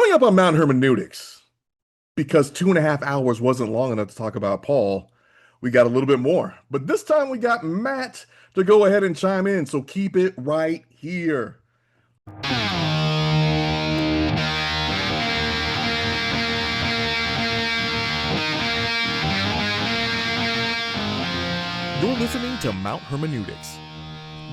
Coming up on Mount Hermeneutics, because 2.5 hours wasn't long enough to talk about Paul, we got a little bit more. But this time we got Matt to go ahead and chime in, so keep it right here. You're listening to Mount Hermeneutics,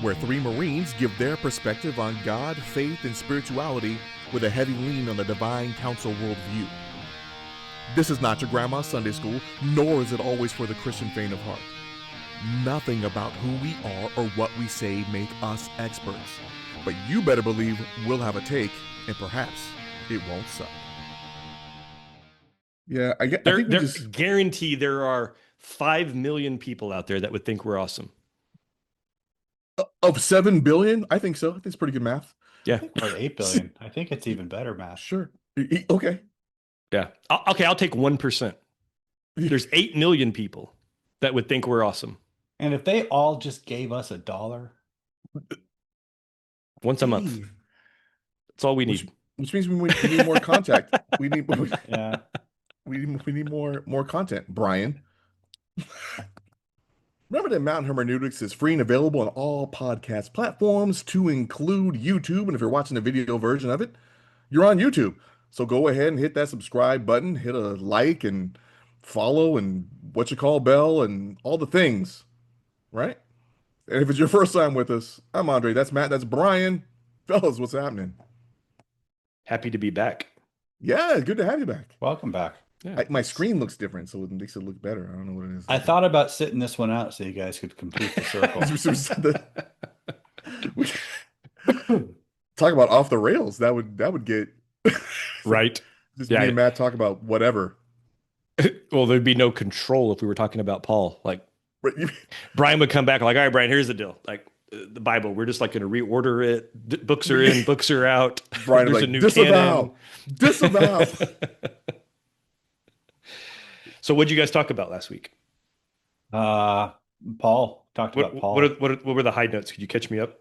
where three Marines give their perspective on God, faith, and spirituality with a heavy lean on the divine council worldview. This is not your grandma's Sunday school, nor is it always for the Christian faint of heart. Nothing about who we are or what we say make us experts. But you better believe we'll have a take, and perhaps it won't suck. Yeah, I think we just guarantee there are 5 million people out there that would think we're awesome. Of 7 billion? I think so. I think it's pretty good math. Yeah. Or 8 billion. I think it's even better math. Sure. Okay. Yeah. Okay, I'll take 1%. There's 8 million people that would think we're awesome. And if they all just gave us $1 once a month, that's all we need. Which means we need more contact. We need yeah. We need more content, Brian. Remember that Mount Hermeneutics is free and available on all podcast platforms, to include YouTube. And if you're watching the video version of it, you're on YouTube. So go ahead and hit that subscribe button, hit a like and follow and bell and all the things, right? And if it's your first time with us, I'm Andre. That's Matt. That's Brian. Fellas, what's happening? Happy to be back. Yeah, good to have you back. Welcome back. Yeah, my screen looks different, so it makes it look better. I don't know what it is. I thought about sitting this one out so you guys could complete the circle. Talk about off the rails. That would get right. Just me and Matt talk about whatever. Well, there'd be no control if we were talking about Paul. Like Brian would come back like, all right, Brian, here's the deal. Like the Bible, we're just like going to reorder it. Books are in, books are out. Brian, there's like, a new disavow. So what'd you guys talk about last week? Paul talked about Paul. What were the high notes? Could you catch me up?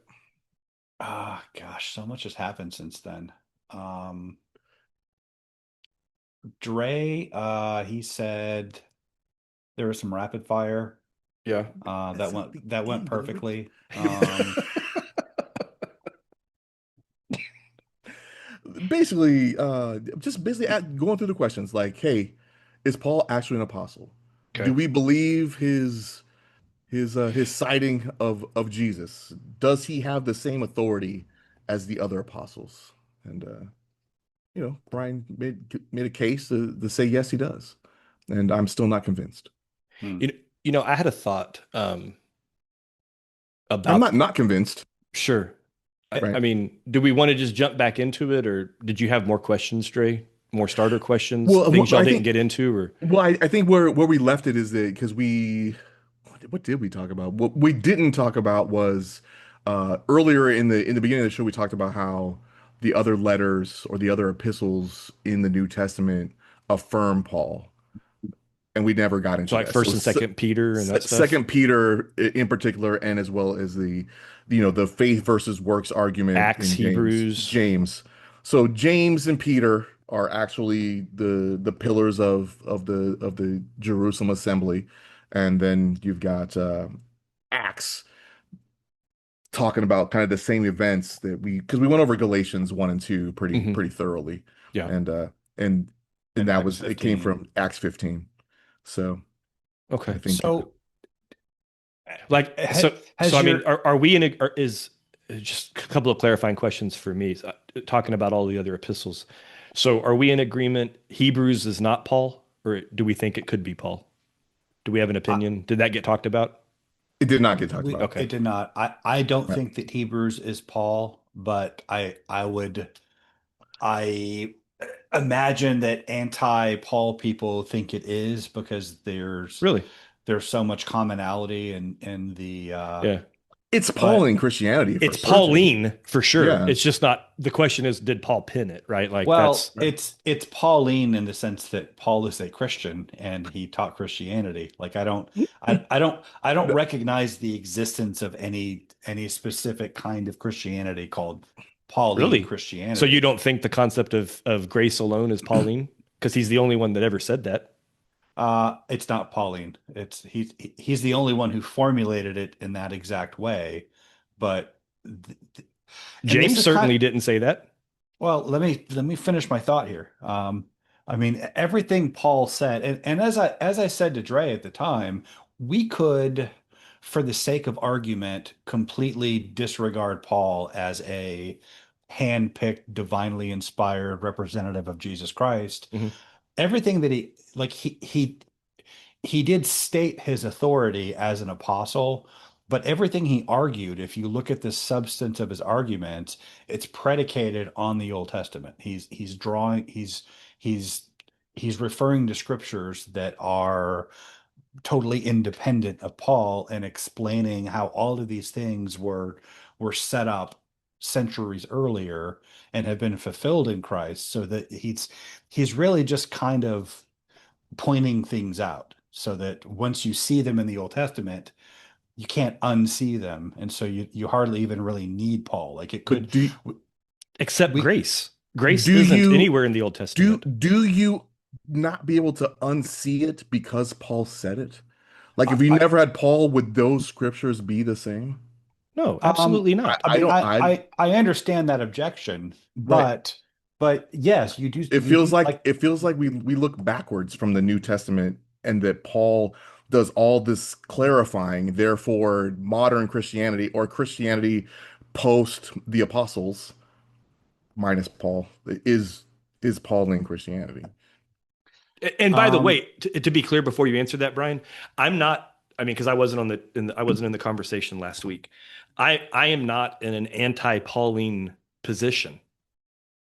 Gosh, so much has happened since then. Dre, he said there was some rapid fire. Yeah. That went perfectly. Basically, going through the questions like, hey, is Paul actually an apostle? Okay. Do we believe his citing of Jesus? Does he have the same authority as the other apostles? And Brian made a case to say yes, he does, and I'm still not convinced. I had a thought about. I'm not convinced. Sure. Right. I mean, do we want to just jump back into it, or did you have more questions, Dre? More starter questions, things y'all didn't get into, or I think where we left it is that because what did we talk about? What we didn't talk about was earlier in the beginning of the show, we talked about how the other letters or the other epistles in the New Testament affirm Paul, and we never got into so like First and Second Peter and that stuff. Second Peter in particular, and as well as the faith versus works argument, Acts, Hebrews, James. So James and Peter are actually the pillars of the Jerusalem assembly, and then you've got Acts talking about kind of the same events that because we went over Galatians 1 and 2 pretty thoroughly. Yeah. And that was 15. It came from Acts 15. So okay. I think I mean, are we in is just a couple of clarifying questions for me, talking about all the other epistles. So are we in agreement Hebrews is not Paul, or do we think it could be Paul? Do we have an opinion? Did that get talked about? It did not get talked about. Okay. It did not. I don't think that Hebrews is Paul, but I imagine that anti-Paul people think it is because there's so much commonality in the It's Pauline Christianity. It's Pauline for sure. Yeah. It's just not. The question is, did Paul pin it? Right? Like, it's Pauline in the sense that Paul is a Christian and he taught Christianity. Like, I don't recognize the existence of any specific kind of Christianity called Pauline Really? So you Christianity. don't think the concept of grace alone is Pauline? Because he's the only one that ever said that. It's not Pauline. He's the only one who formulated it in that exact way. But and this James is kind certainly didn't say that. well, let me finish my thought here. I mean, everything Paul said, and as I said to Dre at the time, we could, for the sake of argument, completely disregard Paul as a handpicked, divinely inspired representative of Jesus Christ. Mhm. Everything that he did state his authority as an apostle, but everything he argued, if you look at the substance of his arguments, it's predicated on the Old Testament. He's he's referring to scriptures that are totally independent of Paul and explaining how all of these things were set up centuries earlier and have been fulfilled in Christ, so that he's really just kind of pointing things out so that once you see them in the Old Testament, you can't unsee them. And so you hardly even really need Paul. Like it But could, Except we, grace. Grace do isn't you anywhere in the Old do Testament. do you not be able to unsee it because Paul said it? Like if you I, never had Paul, would those scriptures be the same? No, absolutely I, not. I I mean, don't I I understand that objection, right. but yes, you do like, It feels like we look backwards from the New Testament and that Paul does all this clarifying, therefore modern Christianity or Christianity post the apostles minus Paul is Pauline Christianity. And by the um, way, to be clear before you answer that, Brian, I'm not. I mean, because I wasn't I wasn't in the conversation last week. I am not in an anti-Pauline position.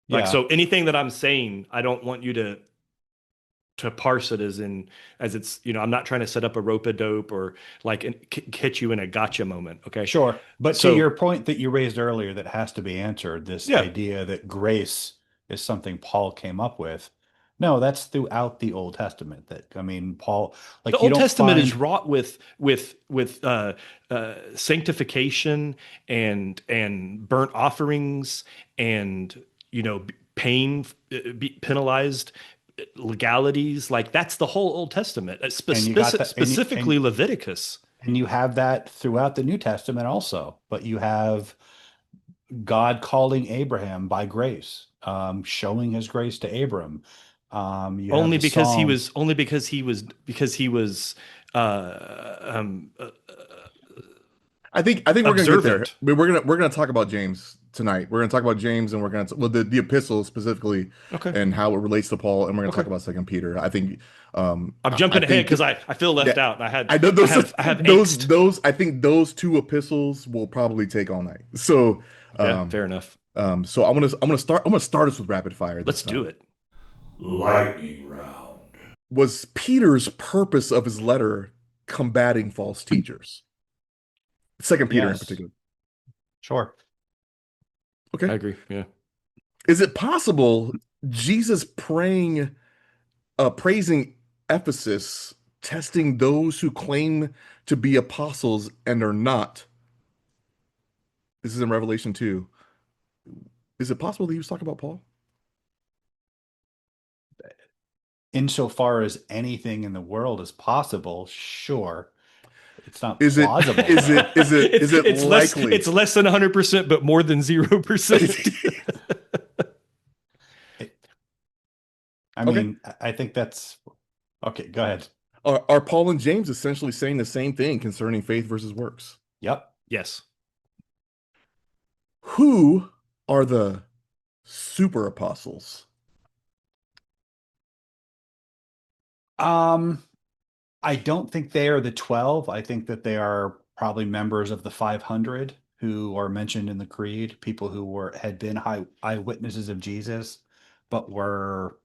Like, yeah. so anything that I'm saying, I don't want you to parse it as it's, I'm not trying to set up a rope a dope or like hit you in a gotcha moment. Okay. Sure. But to So your point that you raised earlier that has to be answered, this yeah, idea that grace is something Paul came up with. No, that's throughout the Old Testament. That I mean, Paul, the like you Old don't Testament is find, wrought with sanctification and burnt offerings and pain, penalized legalities. Like that's the whole Old Testament, and you got that, specifically Leviticus. and you have that throughout the New Testament also. But you have God calling Abraham by grace, showing his grace to Abram. You have the Psalms. Because he was uh, um, uh, I think we're gonna get there. observant. We're gonna talk about James tonight. We're gonna talk about James and we're gonna well the epistle specifically Okay. and how it relates to Paul and we're gonna Okay. talk about Second Peter. I think I'm I jumping ahead think because I feel left that out. I know those I have those angst. those I think those two epistles will probably take all night. So Yeah, um fair enough. so I'm gonna start us with rapid fire this Let's do time. it. Lightning round. Was Peter's purpose of his letter combating false teachers? Second Peter in Yes, particular. sure. I Okay. agree. Yeah. Is it possible Jesus praising Ephesus, testing those who claim to be apostles and are not? This is in Revelation 2. Is it possible that he was talking about Paul? Insofar as anything in the world is possible, sure. It's not Is it plausible is it though. is it is it likely? It's less than 100%, but more than 0%. It, I Okay. mean, I think that's okay. Go ahead. Are Paul and James essentially saying the same thing concerning faith versus works? Yep. Yes. Who are the super apostles? Um, I don't think they are the 12. I think that they are probably members of the 500 who are mentioned in the creed, people who had been eyewitnesses of Jesus, but were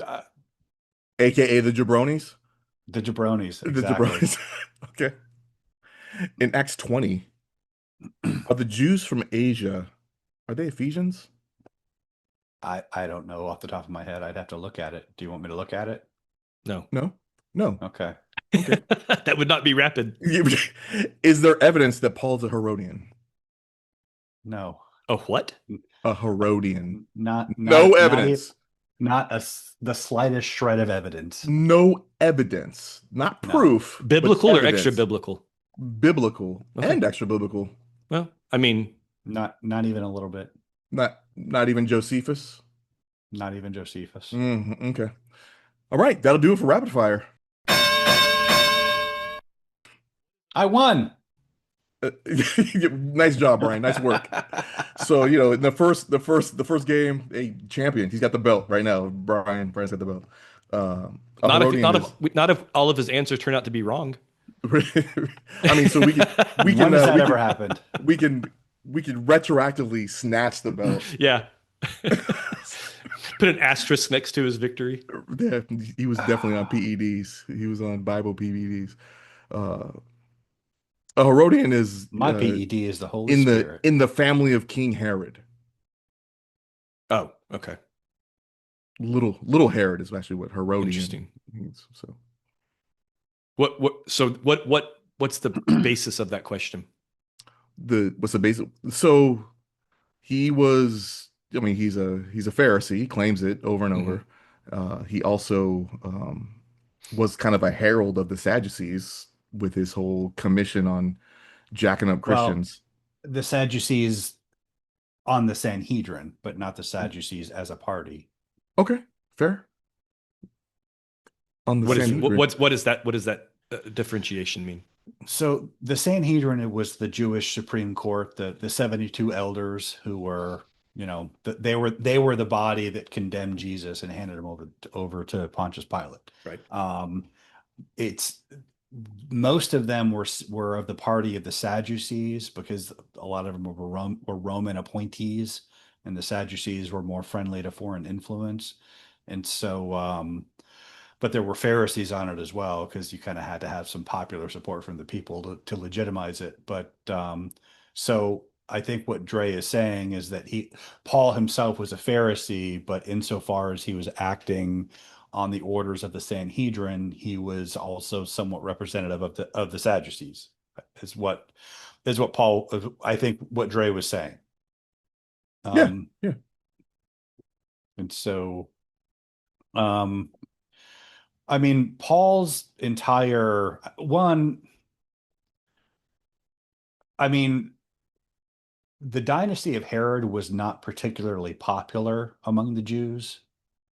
uh, AKA the jabronis? the jabronis. The Exactly. jabronis. Okay. In Acts 20, are the Jews from Asia, are they Ephesians? I don't know off the top of my head. I'd have to look at it. Do you want me to look at it? No. No. No. Okay. Okay. That would not be rapid. Is there evidence that Paul's a Herodian? No. A what? A Herodian. Not No not not even evidence. not the slightest shred of evidence. No evidence. Not No. proof, but Biblical or extra evidence. biblical? Biblical Okay. and extra biblical. Well, I mean, Not even a little bit. Not even Josephus. Not even Josephus. Okay. All right, that'll do it for rapid fire. I won. Nice job, Brian. Nice work. So, in the first game, a champion. He's got the belt right now. Brian's got the belt. A not if Herodian is. not if all of his answers turn out to be wrong. I mean, so we can When has that ever happened? we can retroactively snatch the belt. Yeah. Put an asterisk next to his victory. Yeah, he was definitely on PEDs. He was on Bible PEDs. A Herodian is My PED is the Holy in Spirit. the family of King Herod. Oh, okay. Little Herod is actually what Herodian Interesting. means. So What's the basis of that question? what's the basic? So he was. I mean, he's a Pharisee. He claims it over and over. He also was kind of a herald of the Sadducees with his whole commission on jacking up Christians. Well, the Sadducees on the Sanhedrin, but not the Sadducees as a party. Okay, fair. On the Sanhedrin. What does that differentiation mean? So the Sanhedrin, it was the Jewish Supreme Court, the 72 elders who were, they were the body that condemned Jesus and handed him over to Pontius Pilate. Right. It's most of them were of the party of the Sadducees because a lot of them were Roman appointees, and the Sadducees were more friendly to foreign influence. And so, but there were Pharisees on it as well, because you kind of had to have some popular support from the people to legitimize it. But so I think what Dre is saying is that Paul himself was a Pharisee, but insofar as he was acting on the orders of the Sanhedrin, he was also somewhat representative of the Sadducees, is what Paul, I think what Dre was saying. Yeah. And so, I mean, Paul's entire I mean, the dynasty of Herod was not particularly popular among the Jews.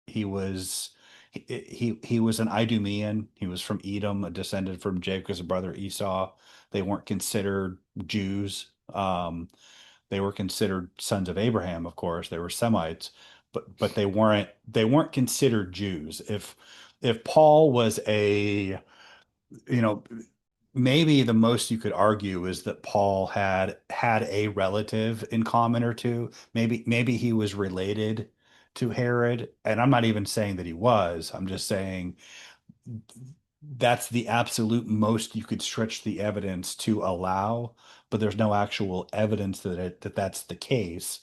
He was an Idumean. He was from Edom, a descendant from Jacob's brother Esau. They weren't considered Jews. They were considered sons of Abraham, of course. They were Semites, but they weren't considered Jews. If Paul was maybe the most you could argue is that Paul had a relative in common or two. Maybe he was related to Herod, and I'm not even saying that he was. I'm just saying that's the absolute most you could stretch the evidence to allow, but there's no actual evidence that that's the case.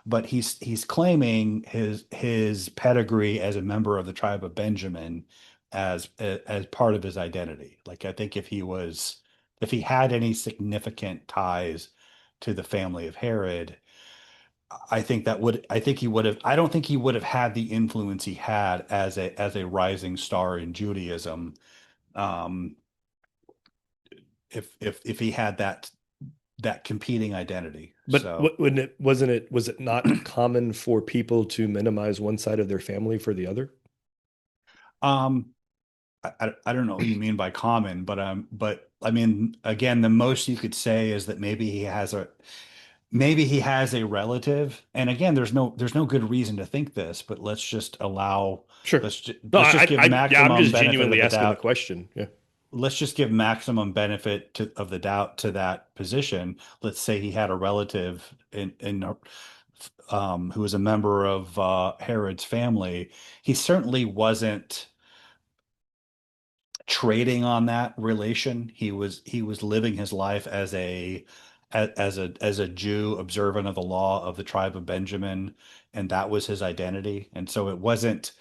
But he's claiming his pedigree as a member of the tribe of Benjamin as part of his identity. Like, I think if he had any significant ties to the family of Herod, I think he would have. I don't think he would have had the influence he had as a rising star in Judaism, if he had that competing identity. But so, was it not common for people to minimize one side of their family for the other? I don't know what you mean by common, but I mean, again, the most you could say is that maybe he has a relative, and again, there's no good reason to think this, but let's just allow. Sure. Let's just give maximum I'm just benefit genuinely of the asking the doubt. question. Yeah. Let's just give maximum benefit of the doubt to that position. Let's say he had a relative who was a member of Herod's family. He certainly wasn't trading on that relation. He was living his life as a Jew observant of the law of the tribe of Benjamin, and that was his identity. And so it wasn't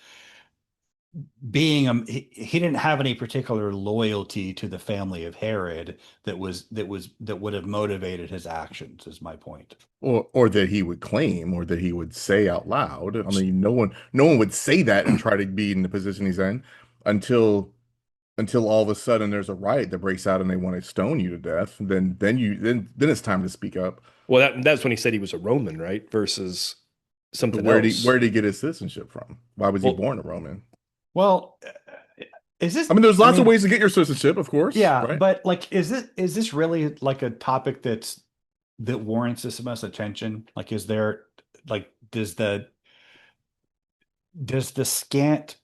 being he didn't have any particular loyalty to the family of Herod that would have motivated his actions, is my point. Or that he would claim, or that he would say out loud. I mean, no one would say that and try to be in the position he's in until all of a sudden there's a riot that breaks out and they want to stone you to death. Then it's time to speak up. Well, that's when he said he was a Roman, right? Versus But something where else. did he get his citizenship from? Why was he Well, born a Roman? Well, is this, I mean, there's I lots of mean, ways to get your citizenship, of course, yeah, right? but like, is this really like a topic that warrants this much attention? Like, is there, like, does the scant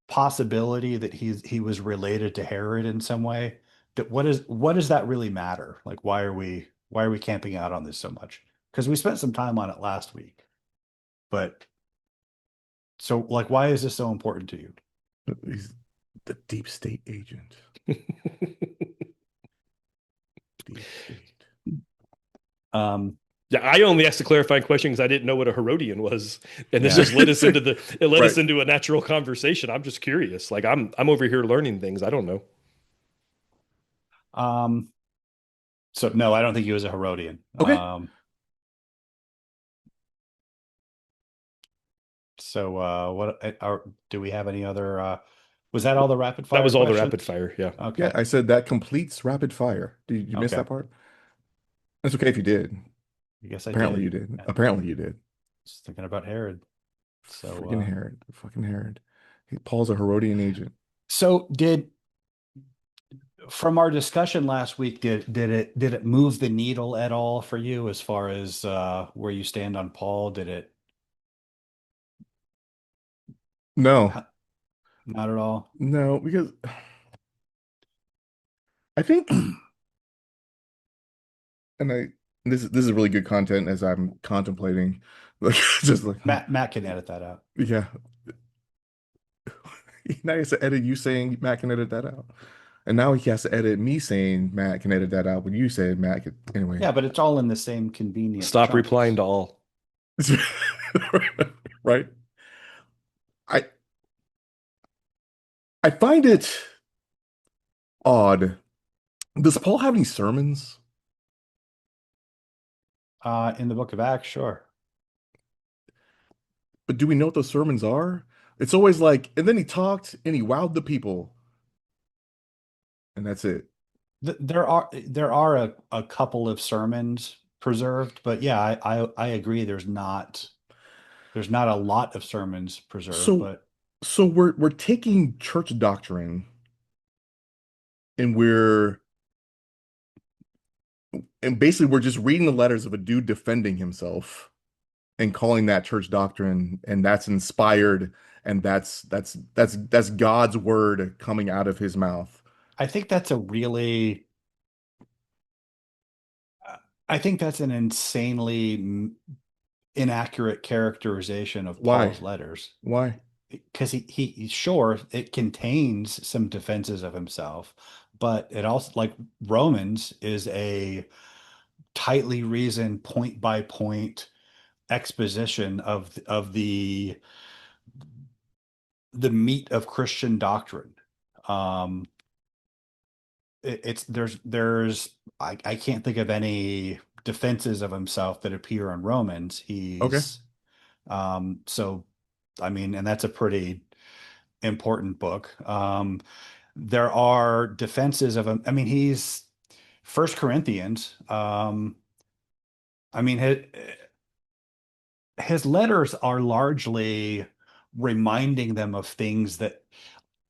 possibility that he was related to Herod in some way, that what does that really matter? Like, why are we camping out on this so much? Because we spent some time on it last week. But so, like, why is this so important to you? He's the deep state agent. Deep state. Yeah, I only asked a clarifying question because I didn't know what a Herodian was, and this Yeah. just led us into Right. us into a natural conversation. I'm just curious. Like I'm over here learning things. I don't know. So no, I don't think he was a Herodian. Okay. So do we have any other was that all the rapid That fire was all the questions? rapid fire. Yeah. Okay. Yeah, I said that completes rapid fire. Did you miss Okay. that part? It's okay if you did. I guess I Apparently did. you did. Yeah. Apparently you did. Just thinking about Herod. So Freaking Herod. Fucking Herod. Paul's a Herodian agent. so from our discussion last week, did it move the needle at all for you as far as where you stand on Paul? Did it No. not at all? No, because I think, and this is really good content as I'm contemplating, like just like Matt can edit that out. yeah. Now he has to edit you saying Matt can edit that out, and now he has to edit me saying Matt can edit that out, but you said Matt could anyway. Yeah, but it's all in the same convenient Stop chunks. replying to all. Right. I I find it odd. Does Paul have any sermons? In the book of Acts, sure. But do we know what those sermons are? It's always like, and then he talked and he wowed the people, and that's it. There are a couple of sermons preserved, but yeah, I agree. There's not a lot of sermons preserved, So, but we're taking church doctrine and basically we're just reading the letters of a dude defending himself and calling that church doctrine, and that's inspired, and that's God's word coming out of his mouth. I think that's an insanely inaccurate characterization of Why? Paul's letters. Why? Because he sure it contains some defenses of himself, but it also, like, Romans is a tightly reasoned point by point exposition of the meat of Christian doctrine. It's I can't think of any defenses of himself that appear in Romans. Okay. So I mean, and that's a pretty important book. There are defenses of him. I mean, he's First Corinthians. I mean, his letters are largely reminding them of things that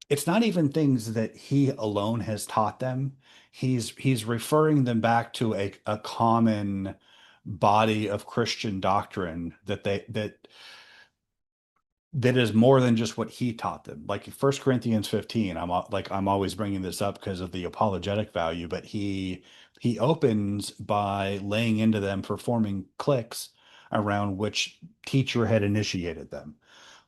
it's not even things that he alone has taught them. He's referring them back to a common body of Christian doctrine that is more than just what he taught them. Like First Corinthians 15, I'm always bringing this up because of the apologetic value, but he opens by laying into them for forming cliques around which teacher had initiated them.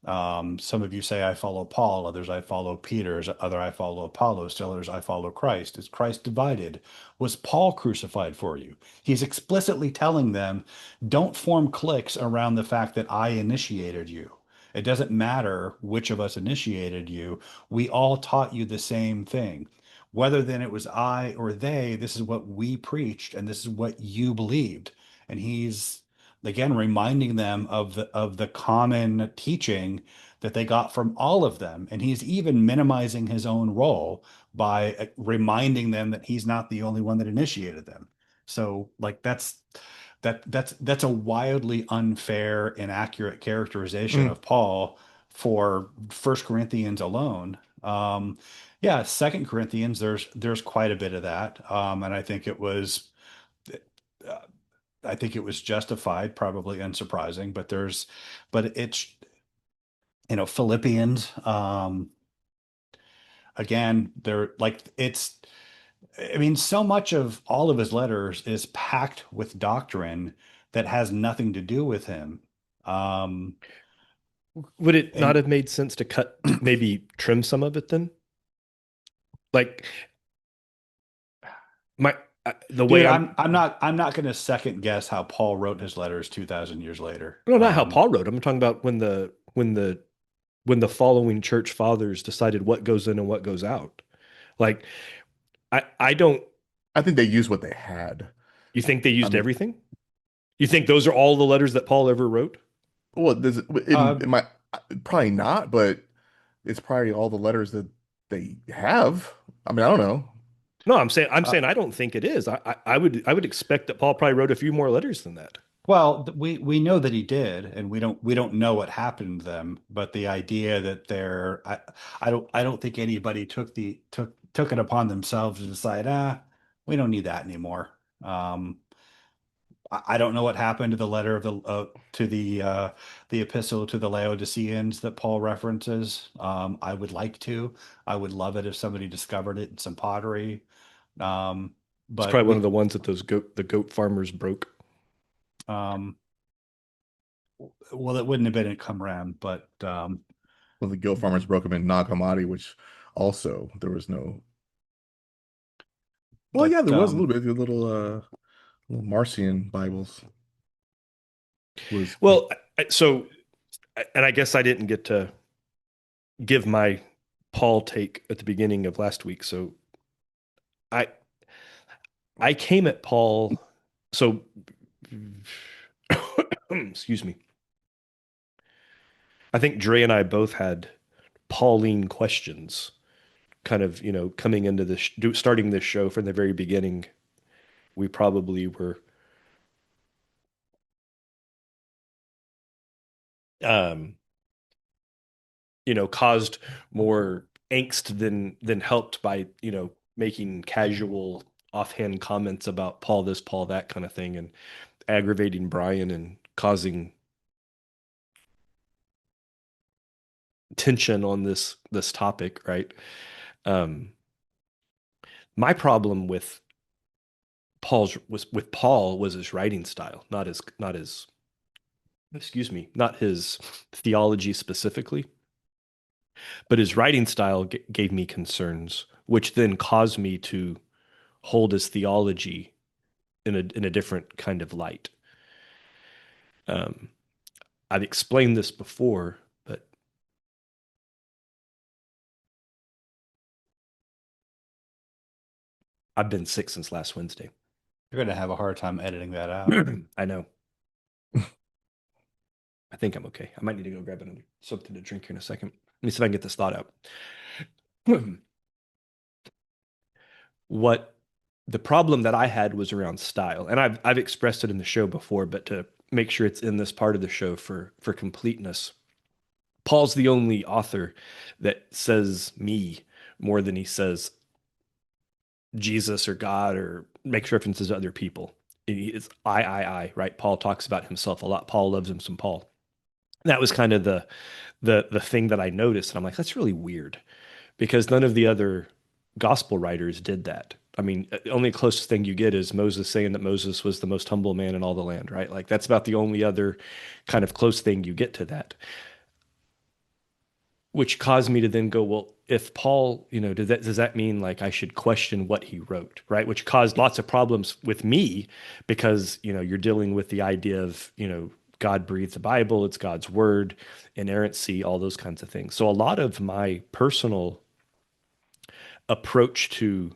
Some of you say, I follow Paul, others I follow Peter, other I follow Apollos, still others I follow Christ. Is Christ divided? Was Paul crucified for you? He's explicitly telling them, don't form cliques around the fact that I initiated you. It doesn't matter which of us initiated you. We all taught you the same thing. Whether then it was I or they, this is what we preached and this is what you believed. And he's again reminding them of the common teaching that they got from all of them. And he's even minimizing his own role by reminding them that he's not the only one that initiated them. So like that's a wildly unfair, inaccurate characterization of Paul for First Corinthians alone. Yeah, Second Corinthians, there's quite a bit of that, and uh, I think it was justified, probably unsurprising, but it's Philippians, again, they're like it's. I mean, so much of all of his letters is packed with doctrine that has nothing to do with him. Um, Would it not and have made sense to maybe trim some of it then? Like my the way dude, I'm not going to second guess how Paul wrote his letters 2,000 years later. no, not how Paul wrote them. I'm talking about when the following church fathers decided what goes in and what goes out. Like I don't. I think they used what they had. You think they I used mean, everything? You think those are all the letters that Paul ever wrote? well, there's uh, in my probably not, but it's probably all the letters that they have. I mean, I don't know. No, I'm saying uh, I don't think it is. I would expect that Paul probably wrote a few more letters than that. well, we know that he did, and we don't know what happened to them. But the idea that I don't think anybody took it upon themselves to decide, we don't need that anymore. Um, I don't know what happened to the letter of the epistle to the Laodiceans that Paul references. I would like to. I would love it if somebody discovered it in some pottery. Um, It's but probably one of we the ones that the goat farmers broke. um, well, it wouldn't have been at Qumran, but Well, the Guild Farmers broke them in Nag Hammadi, which also there was no. Well, but yeah, there was a little bit. The little Marcion Bibles was. Well, so and I guess I didn't get to give my Paul take at the beginning of last week. So I I came at Paul. So excuse me. I think Dre and I both had Pauline questions, kind of coming into this, starting this show from the very beginning. We probably were um caused more angst than helped by making casual offhand comments about Paul this, Paul that kind of thing, and aggravating Brian and causing tension on this topic, right? Um, my problem with Paul was his writing style, not his excuse me, not his theology specifically, but his writing style gave me concerns, which then caused me to hold his theology in a different kind of light. Um, I've explained this before, but I've been sick since last Wednesday. you're going to have a hard time editing that out. I know. I think I'm okay. I might need to go grab something to drink here in a second. Let me see if I can get this thought out. What the problem that I had was around style, and I've expressed it in the show before, but to make sure it's in this part of the show for completeness, Paul's the only author that says me more than he says Jesus or God or makes references to other people. It's I, right? Paul talks about himself a lot. Paul loves him some Paul. That was kind of the thing that I noticed, and I'm like, that's really weird because none of the other gospel writers did that. I mean, the only closest thing you get is Moses saying that Moses was the most humble man in all the land, right? Like that's about the only other kind of close thing you get to that, which caused me to then go, well, if Paul, does that mean like I should question what he wrote, right? Which caused lots of problems with me because, you're dealing with the idea of, God breathed the Bible, it's God's word, inerrancy, all those kinds of things. So a lot of my personal approach to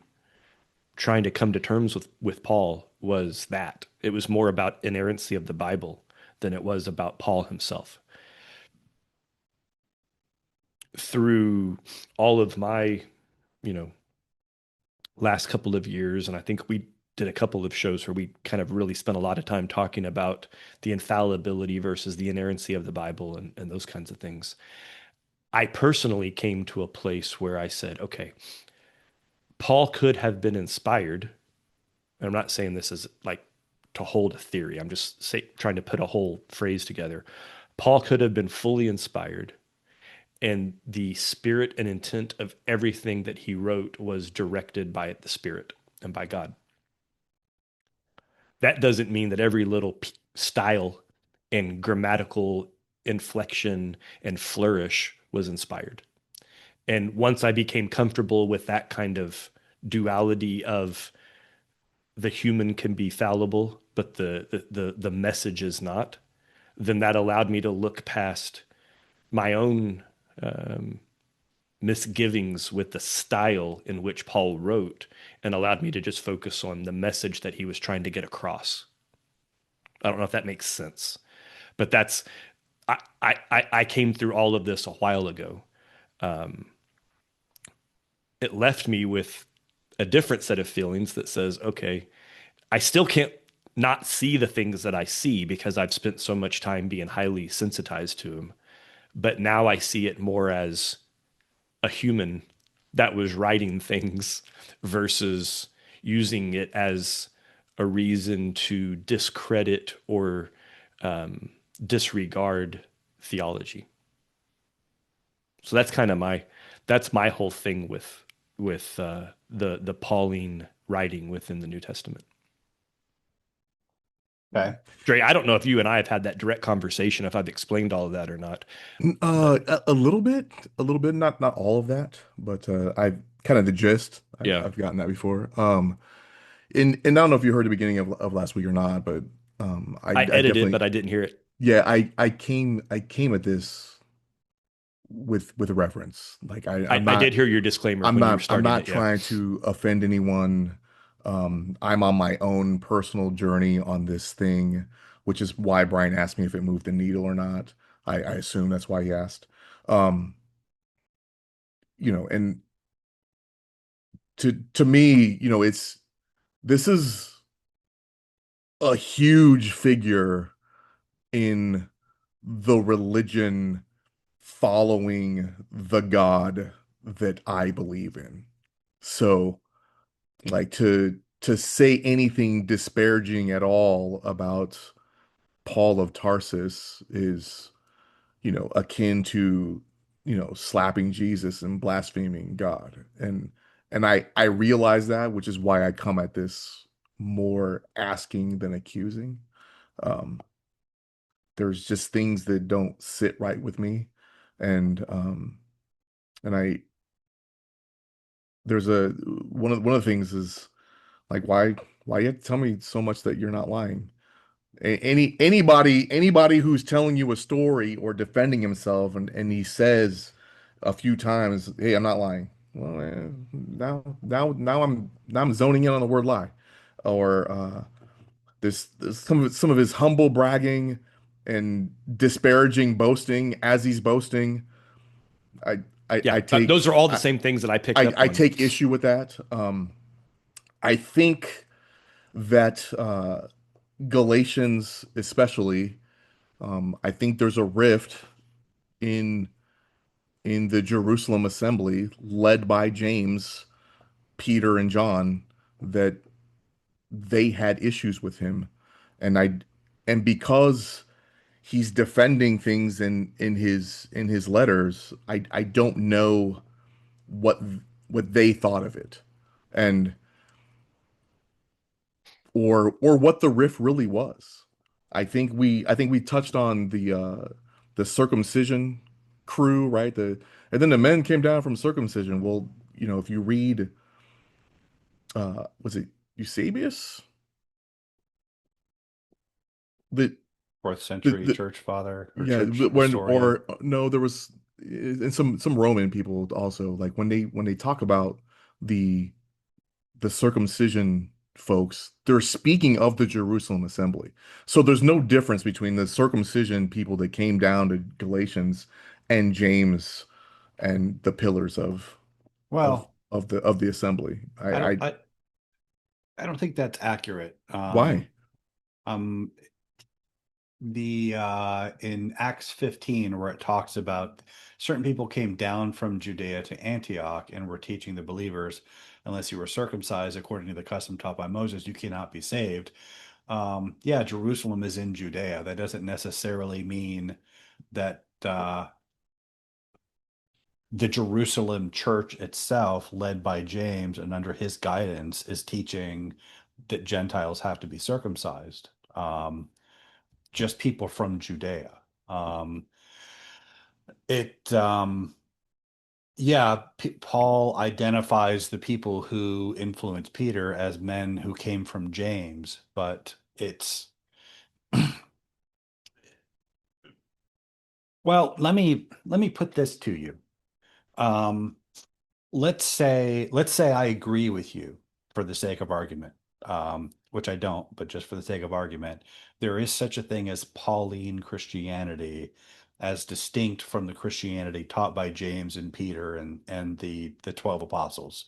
trying to come to terms with Paul was that it was more about inerrancy of the Bible than it was about Paul himself. Through all of my, you know, last couple of years, and I think we did a couple of shows where we kind of really spent a lot of time talking about the infallibility versus the inerrancy of the Bible and those kinds of things. I personally came to a place where I said, okay, Paul could have been inspired. I'm not saying this is like to hold a theory. I'm just trying to put a whole phrase together. Paul could have been fully inspired, and the spirit and intent of everything that he wrote was directed by the Spirit and by God. That doesn't mean that every little style and grammatical inflection and flourish was inspired. And once I became comfortable with that kind of duality of the human can be fallible, but the message is not, then that allowed me to look past my own misgivings with the style in which Paul wrote and allowed me to just focus on the message that he was trying to get across. I don't know if that makes sense, but that's I came through all of this a while ago. It left me with a different set of feelings that says, okay, I still can't not see the things that I see because I've spent so much time being highly sensitized to them. But now I see it more as a human that was writing things versus using it as a reason to discredit or disregard theology. So that's kind of that's my whole thing with the Pauline writing within the New Testament. Okay. Dre, I don't know if you and I have had that direct conversation, if I've explained all of that or not. A little bit, not all of that, but I've kind of the gist. Yeah. I've gotten that before. And I don't know if you heard the beginning of last week or not, but I edited, definitely, but I didn't hear it. yeah, I came at this with a reference. Like I'm I not did hear your disclaimer when you were I'm starting not it. Yeah. trying to offend anyone. I'm on my own personal journey on this thing, which is why Brian asked me if it moved the needle or not. I assume that's why he asked. Um, and to me, this is a huge figure in the religion following the God that I believe in. So, like to say anything disparaging at all about Paul of Tarsus is, akin to, slapping Jesus and blaspheming God. And I realize that, which is why I come at this more asking than accusing. Um, there's just things that don't sit right with me. And I there's a one of the things is like why you have to tell me so much that you're not lying? Anybody who's telling you a story or defending himself and he says a few times, "Hey, I'm not lying." Well, now I'm zoning in on the word lie, or this some of his humble bragging and disparaging boasting as he's boasting. I Yeah. I take Those are all the same things that I picked up I on. take issue with that. I think that Galatians, especially, I think there's a rift in the Jerusalem assembly led by James, Peter, and John that they had issues with him, and because he's defending things in his letters, I don't know what they thought of it, and or what the riff really was. I think we touched on the circumcision crew, right? And then the men came down from circumcision. Well, if you read was it Eusebius? The fourth The, century the church father or yeah, church when historian. or no, there was and some Roman people also like when they talk about the the circumcision folks, they're speaking of the Jerusalem assembly. So there's no difference between the circumcision people that came down to Galatians and James and the pillars Well, of the assembly. I don't I I, I don't think that's accurate. why? Um the in Acts 15 where it talks about certain people came down from Judea to Antioch and were teaching the believers, unless you were circumcised according to the custom taught by Moses, you cannot be saved. Yeah, Jerusalem is in Judea. That doesn't necessarily mean that the Jerusalem church itself, led by James and under his guidance, is teaching that Gentiles have to be circumcised. Just people from Judea. Um, it yeah, Paul identifies the people who influenced Peter as men who came from James, but it's well, let me put this to you. Um, let's say I agree with you for the sake of argument, which I don't, but just for the sake of argument, there is such a thing as Pauline Christianity, as distinct from the Christianity taught by James and Peter and the 12 apostles.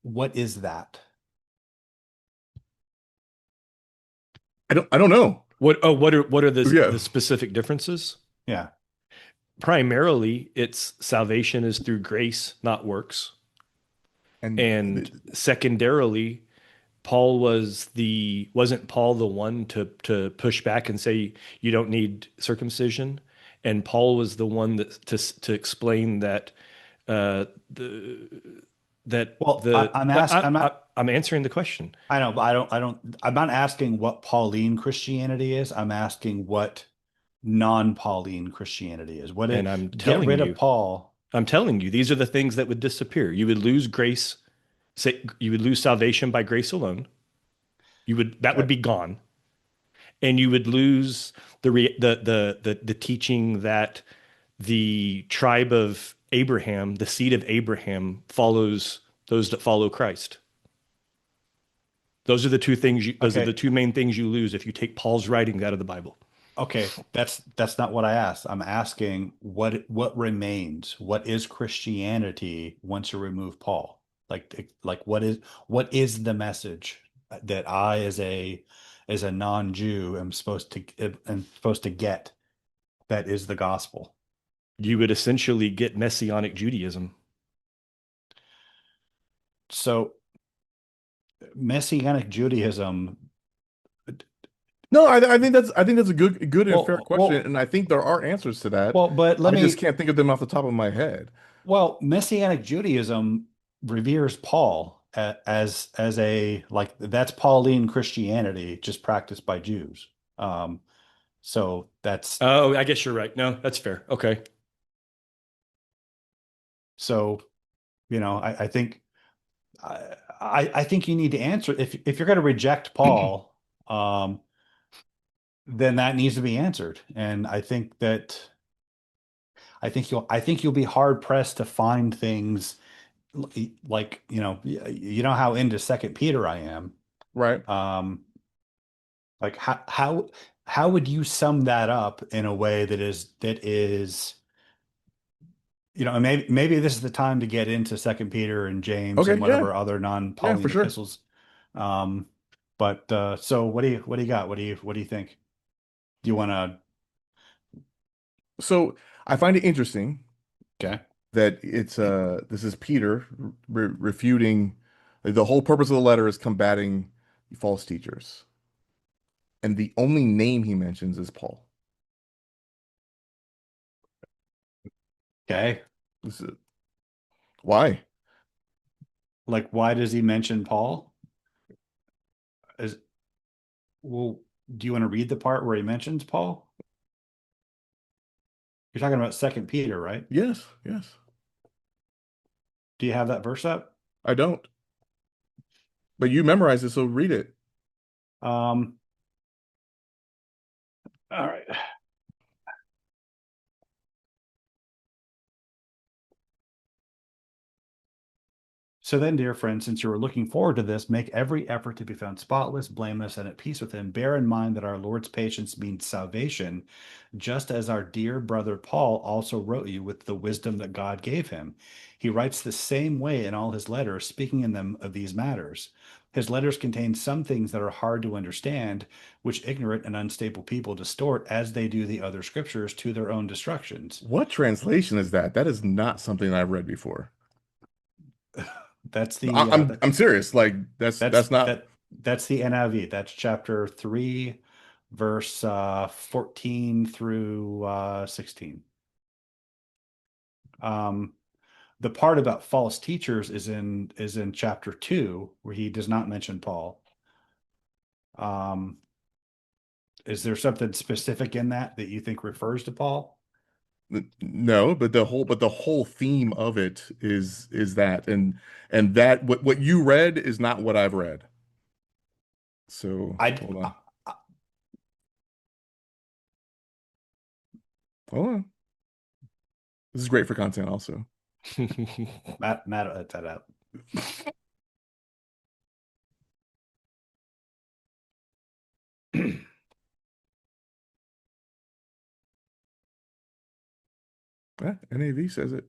What is that? I don't know. What are Yeah. the specific differences? Yeah. Primarily, it's salvation is through grace, not works. And And secondarily, wasn't Paul the one to push back and say you don't need circumcision? And Paul was the one that to explain that the that Well, the I'm ask I'm not I'm answering the question. I know, but I'm not asking what Pauline Christianity is. I'm asking what non-Pauline Christianity is. What And it get rid of Paul. I'm telling you, these are the things that would disappear. You would lose grace, say you would lose salvation by grace alone. That would Okay. be gone. And you would lose the teaching that the tribe of Abraham, the seed of Abraham, follows those that follow Christ. Those are the Okay. two main things you lose if you take Paul's writings out of the Bible. Okay, that's not what I asked. I'm asking what remains? What is Christianity once you remove Paul? Like what is the message that I as a non-Jew am supposed to get that is the gospel? You would essentially get Messianic Judaism. So Messianic Judaism, no, I think that's a good and fair well, question, well, and I think there are answers to that. but let I just me can't think of them off the top of my head. Well, Messianic Judaism reveres Paul as a like that's Pauline Christianity just practiced by Jews. Um, so that's Oh, I guess you're right. No, that's fair. Okay. so I think I think you need to answer if you're going to reject Paul, then that needs to be answered. And I think you'll be hard pressed to find things like you know how into Second Peter I am. Right. Like how would you sum that up in a way that is and maybe this is the time to get into Second Peter and James Okay, and yeah. whatever other Yeah, for non-Pauline sure. epistles. Um, but so what do you got? What do you think? Do you want to? So I find it interesting Okay. that it's this is Peter refuting the whole purpose of the letter is combating false teachers. And the only name he mentions is Paul. Okay. This is, why? Like, why does he mention Paul? Is Well, do you want to read the part where he mentions Paul? You're talking about Second Peter, right? Yes, yes. Do you have that verse up? I don't. But you memorize it, so read it. Um, All right. So then, dear friends, since you are looking forward to this, make every effort to be found spotless, blameless, and at peace with him. Bear in mind that our Lord's patience means salvation, just as our dear brother Paul also wrote you with the wisdom that God gave him. He writes the same way in all his letters, speaking in them of these matters. His letters contain some things that are hard to understand, which ignorant and unstable people distort as they do the other scriptures to their own destructions. What translation is that? That is not something I've read before. That's I- the I'm I'm serious. Like that's not. that's the NIV. That's chapter 3, verse 14 through 16. Um, the part about false teachers is in chapter 2, where he does not mention Paul. Is there something specific in that you think refers to Paul? No, but the whole theme of it is that, and that what you read is not what I've read. So I, hold I on. Hold on. This is great for content also. Matt, that out. Yeah, NAV says it.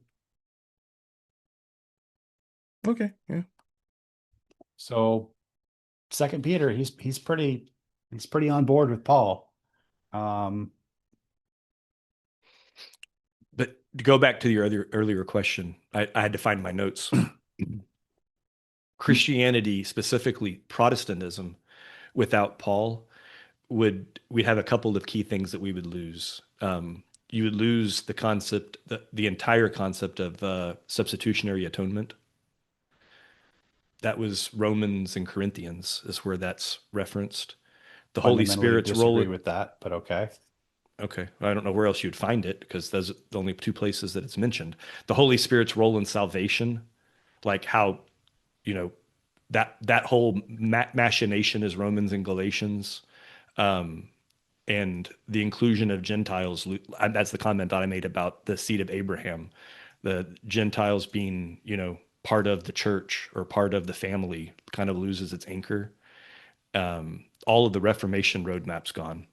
Okay, yeah. So Second Peter, he's pretty on board with Paul. But to go back to your earlier question, I had to find my notes. Christianity, specifically Protestantism, without Paul, we'd have a couple of key things that we would lose. You would lose the concept, the entire concept of substitutionary atonement. That was Romans and Corinthians is where that's referenced. The Holy Fundamentally Spirit's role. disagree with that, but okay. Okay, I don't know where else you'd find it because those are the only two places that it's mentioned. The Holy Spirit's role in salvation, like how, you know, that whole machination is Romans and Galatians, and the inclusion of Gentiles. That's the comment that I made about the seed of Abraham, the Gentiles being, part of the church or part of the family, kind of loses its anchor. All of the Reformation roadmap's gone.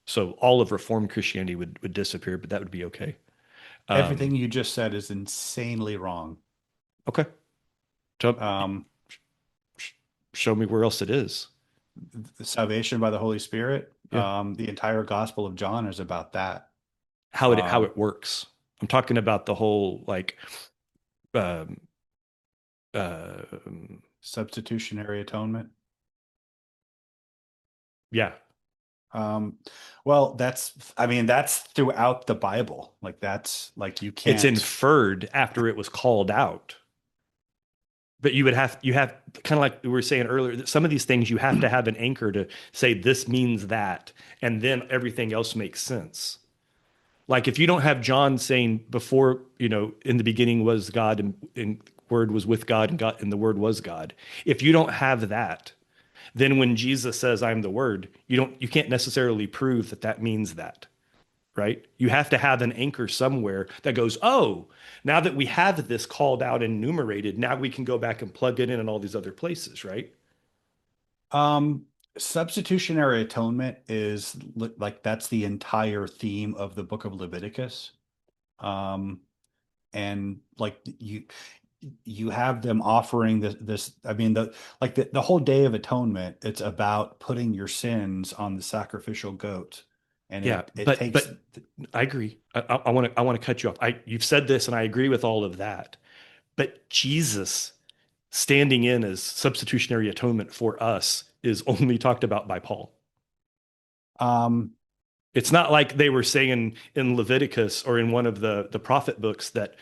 So all of Reformed Christianity would disappear, but that would be okay. Everything you just said is insanely wrong. Okay. So Um, show me where else it is. the salvation by the Holy Spirit, Yeah. the entire Gospel of John is about that. How Um, it works. I'm talking about the whole like um uh Substitutionary atonement. yeah. Um, well, that's throughout the Bible. Like that's like you It's can't. inferred after it was called out. But you have kind of like we were saying earlier, that some of these things you have to have an anchor to say this means that, and then everything else makes sense. Like if you don't have John saying before, in the beginning was God and word was with God and God and the word was God. If you don't have that, then when Jesus says I'm the word, you can't necessarily prove that that means that, right? You have to have an anchor somewhere that goes, "Oh, now that we have this called out and enumerated, now we can go back and plug it in all these other places," right? Um, Substitutionary atonement is like that's the entire theme of the book of Leviticus. Um, and like you have them offering this, I mean, the whole Day of Atonement, it's about putting your sins on the sacrificial goat. And Yeah, it takes. but I agree. I want to cut you off. You've said this, and I agree with all of that. But Jesus standing in as substitutionary atonement for us is only talked about by Paul. um It's not like they were saying in Leviticus or in one of the prophet books that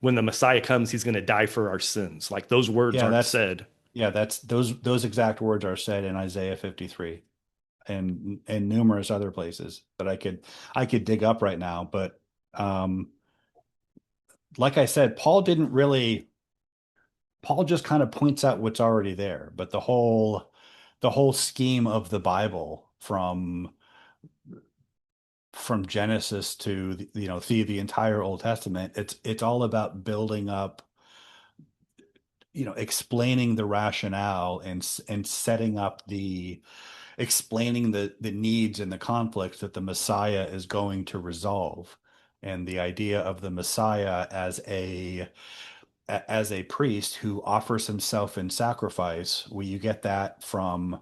when the Messiah comes, he's going to die for our sins. Like those words yeah, aren't said. that's those exact words are said in Isaiah 53 and numerous other places that I could dig up right now. But um like I said, Paul just kind of points out what's already there, but the whole scheme of the Bible from from Genesis to the entire Old Testament, it's all about building up, explaining the rationale and setting up explaining the needs and the conflicts that the Messiah is going to resolve. And the idea of the Messiah as a priest who offers himself in sacrifice, well, you get that from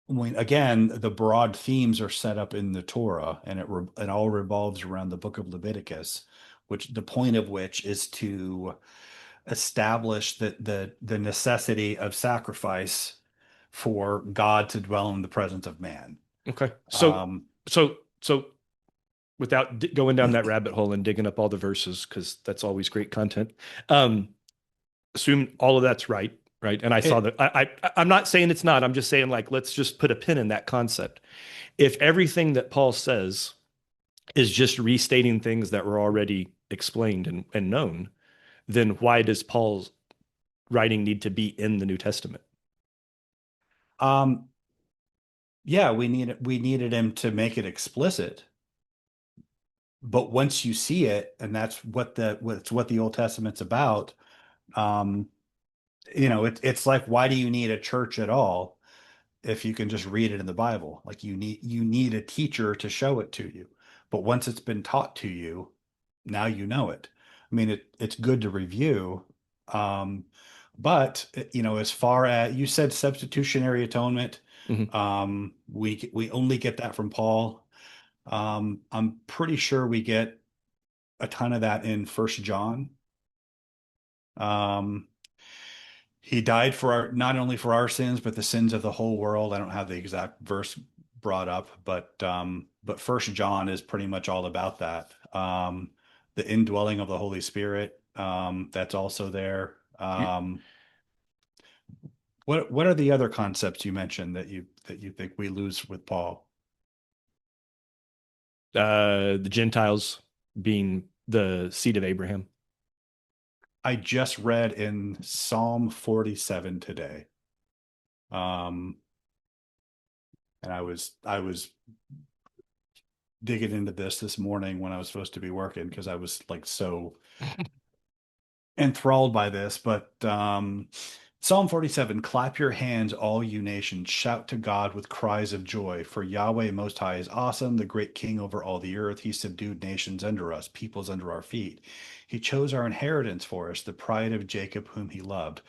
when, again, the broad themes are set up in the Torah, and it all revolves around the book of Leviticus, which the point of which is to establish the necessity of sacrifice for God to dwell in the presence of man. Okay. So Um, so without going down that rabbit hole and digging up all the verses, because that's always great content. Assume all of that's right, right? And I saw that. I'm not saying it's not. I'm just saying, like, let's just put a pin in that concept. If everything that Paul says is just restating things that were already explained and known, then why does Paul's writing need to be in the New Testament? um, yeah, we needed him to make it explicit. But once you see it, and that's what the Old Testament's about, um, it's like, why do you need a church at all if you can just read it in the Bible? Like, you need a teacher to show it to you. But once it's been taught to you, now you know it. I mean, it's good to review. Um, but as far as you said, substitutionary atonement, Mhm. we only get that from Paul. I'm pretty sure we get a ton of that in First John. Um, he died for not only for our sins, but the sins of the whole world. I don't have the exact verse brought up, but First John is pretty much all about that. The indwelling of the Holy Spirit, that's also there. What are the other concepts you mentioned that you think we lose with Paul? The Gentiles being the seed of Abraham. I just read in Psalm 47 today. Um, and I was digging into this morning when I was supposed to be working, because I was like so enthralled by this. But Psalm 47, clap your hands, all you nations, shout to God with cries of joy, for Yahweh Most High is awesome, the great King over all the earth. He subdued nations under us, peoples under our feet. He chose our inheritance for us, the pride of Jacob, whom he loved.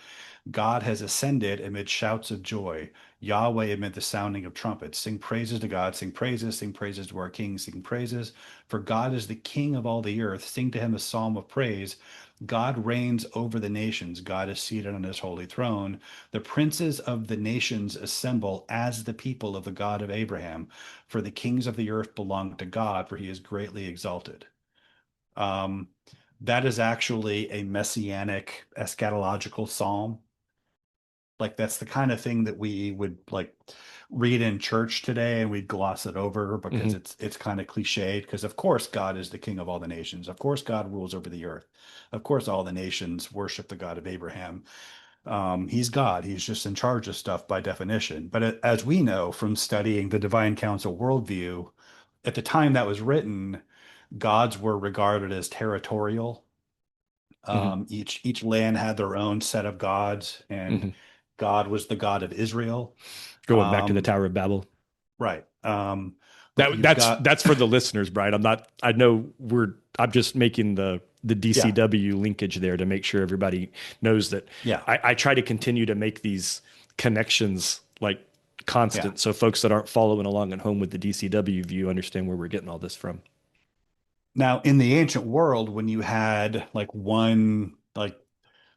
God has ascended amid shouts of joy, Yahweh amid the sounding of trumpets. Sing praises to God, sing praises to our King, sing praises. For God is the King of all the earth. Sing to him a psalm of praise. God reigns over the nations. God is seated on his holy throne. The princes of the nations assemble as the people of the God of Abraham. For the kings of the earth belong to God, for he is greatly exalted. Um, that is actually a messianic eschatological psalm. Like, that's the kind of thing that we would like read in church today, and we'd gloss it over because Mhm. it's kind of cliched, because of course God is the king of all the nations. Of course God rules over the earth. Of course all the nations worship the God of Abraham. He's God. He's just in charge of stuff by definition. But as we know from studying the Divine Council worldview, at the time that was written, gods were regarded as territorial. Mhm. Each land had their own set of gods, and Mhm. God was the God of Israel. Going back to the Um, Tower of Babel. right. But That you've got, that's for the listeners, Brian. I know I'm just making the yeah, DCW linkage there to make sure everybody knows that yeah, I try to continue to make these connections like yeah. constant, so folks that aren't following along at home with the DCW view understand where we're getting all this from. Now, in the ancient world, when you had like one like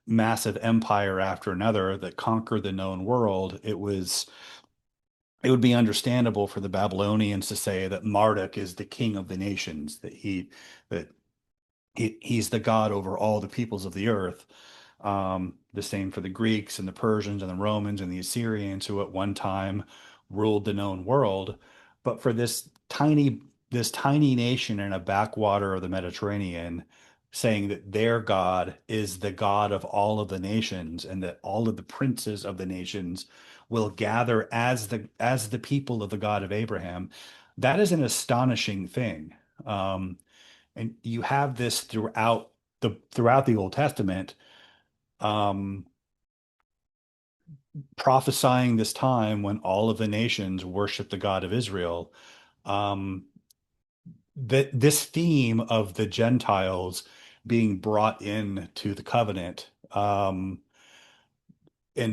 massive empire after another that conquered the known world, it would be understandable for the Babylonians to say that Marduk is the king of the nations, that he's the god over all the peoples of the earth. The same for the Greeks and the Persians and the Romans and the Assyrians, who at one time ruled the known world. But for this tiny nation in a backwater of the Mediterranean, saying that their God is the God of all of the nations, and that all of the princes of the nations will gather as the people of the God of Abraham. That is an astonishing thing. Um, and you have this throughout the Old Testament, um, prophesying this time when all of the nations worship the God of Israel. Um, that this theme of the Gentiles being brought in to the covenant, and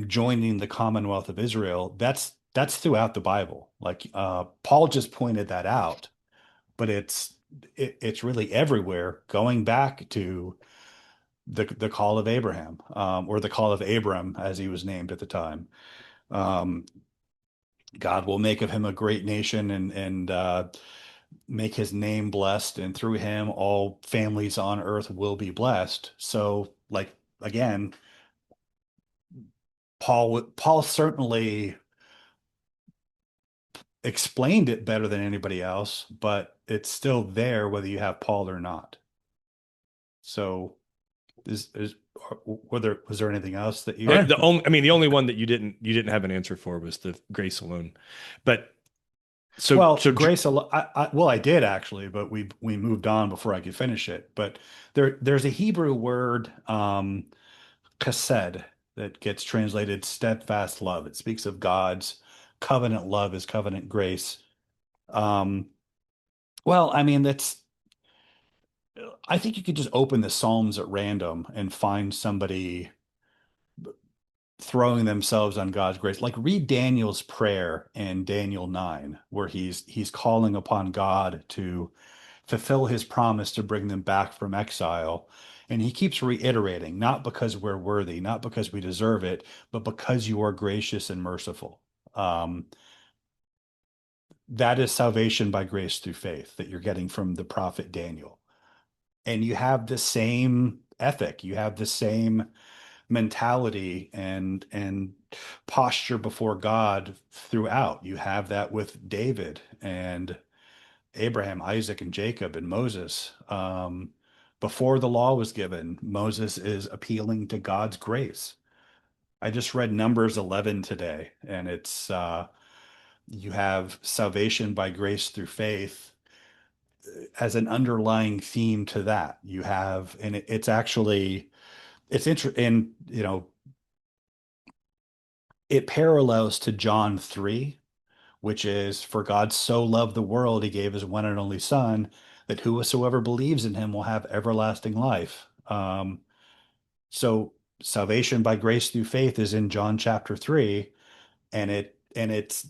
joining the Commonwealth of Israel, that's throughout the Bible. Like Paul just pointed that out, but it's really everywhere, going back to the call of Abraham, or the call of Abram, as he was named at the time. Um, God will make of him a great nation, and make his name blessed, and through him all families on earth will be blessed. So, like, again, Paul certainly explained it better than anybody else, but it's still there whether you have Paul or not. So, is was there anything else that you The only one that you didn't have an answer for was the grace alone. But so well, so grace well, I did actually, but we moved on before I could finish it. But there's a Hebrew word, chesed, that gets translated steadfast love. It speaks of God's covenant love, his covenant grace. Um, well, I mean, I think you could just open the Psalms at random and find somebody throwing themselves on God's grace. Like, read Daniel's prayer in Daniel 9, where he's calling upon God to fulfill his promise to bring them back from exile. And he keeps reiterating, not because we're worthy, not because we deserve it, but because you are gracious and merciful. Um, that is salvation by grace through faith that you're getting from the prophet Daniel. And you have the same ethic, you have the same mentality and posture before God throughout. You have that with David and Abraham, Isaac, and Jacob, and Moses. Before the law was given, Moses is appealing to God's grace. I just read Numbers 11 today, and it's you have salvation by grace through faith as an underlying theme to that. You have, and it's actually it's interesting, and it parallels to John 3, which is, for God so loved the world, he gave his one and only Son, that whosoever believes in him will have everlasting life. So salvation by grace through faith is in John chapter 3, and it's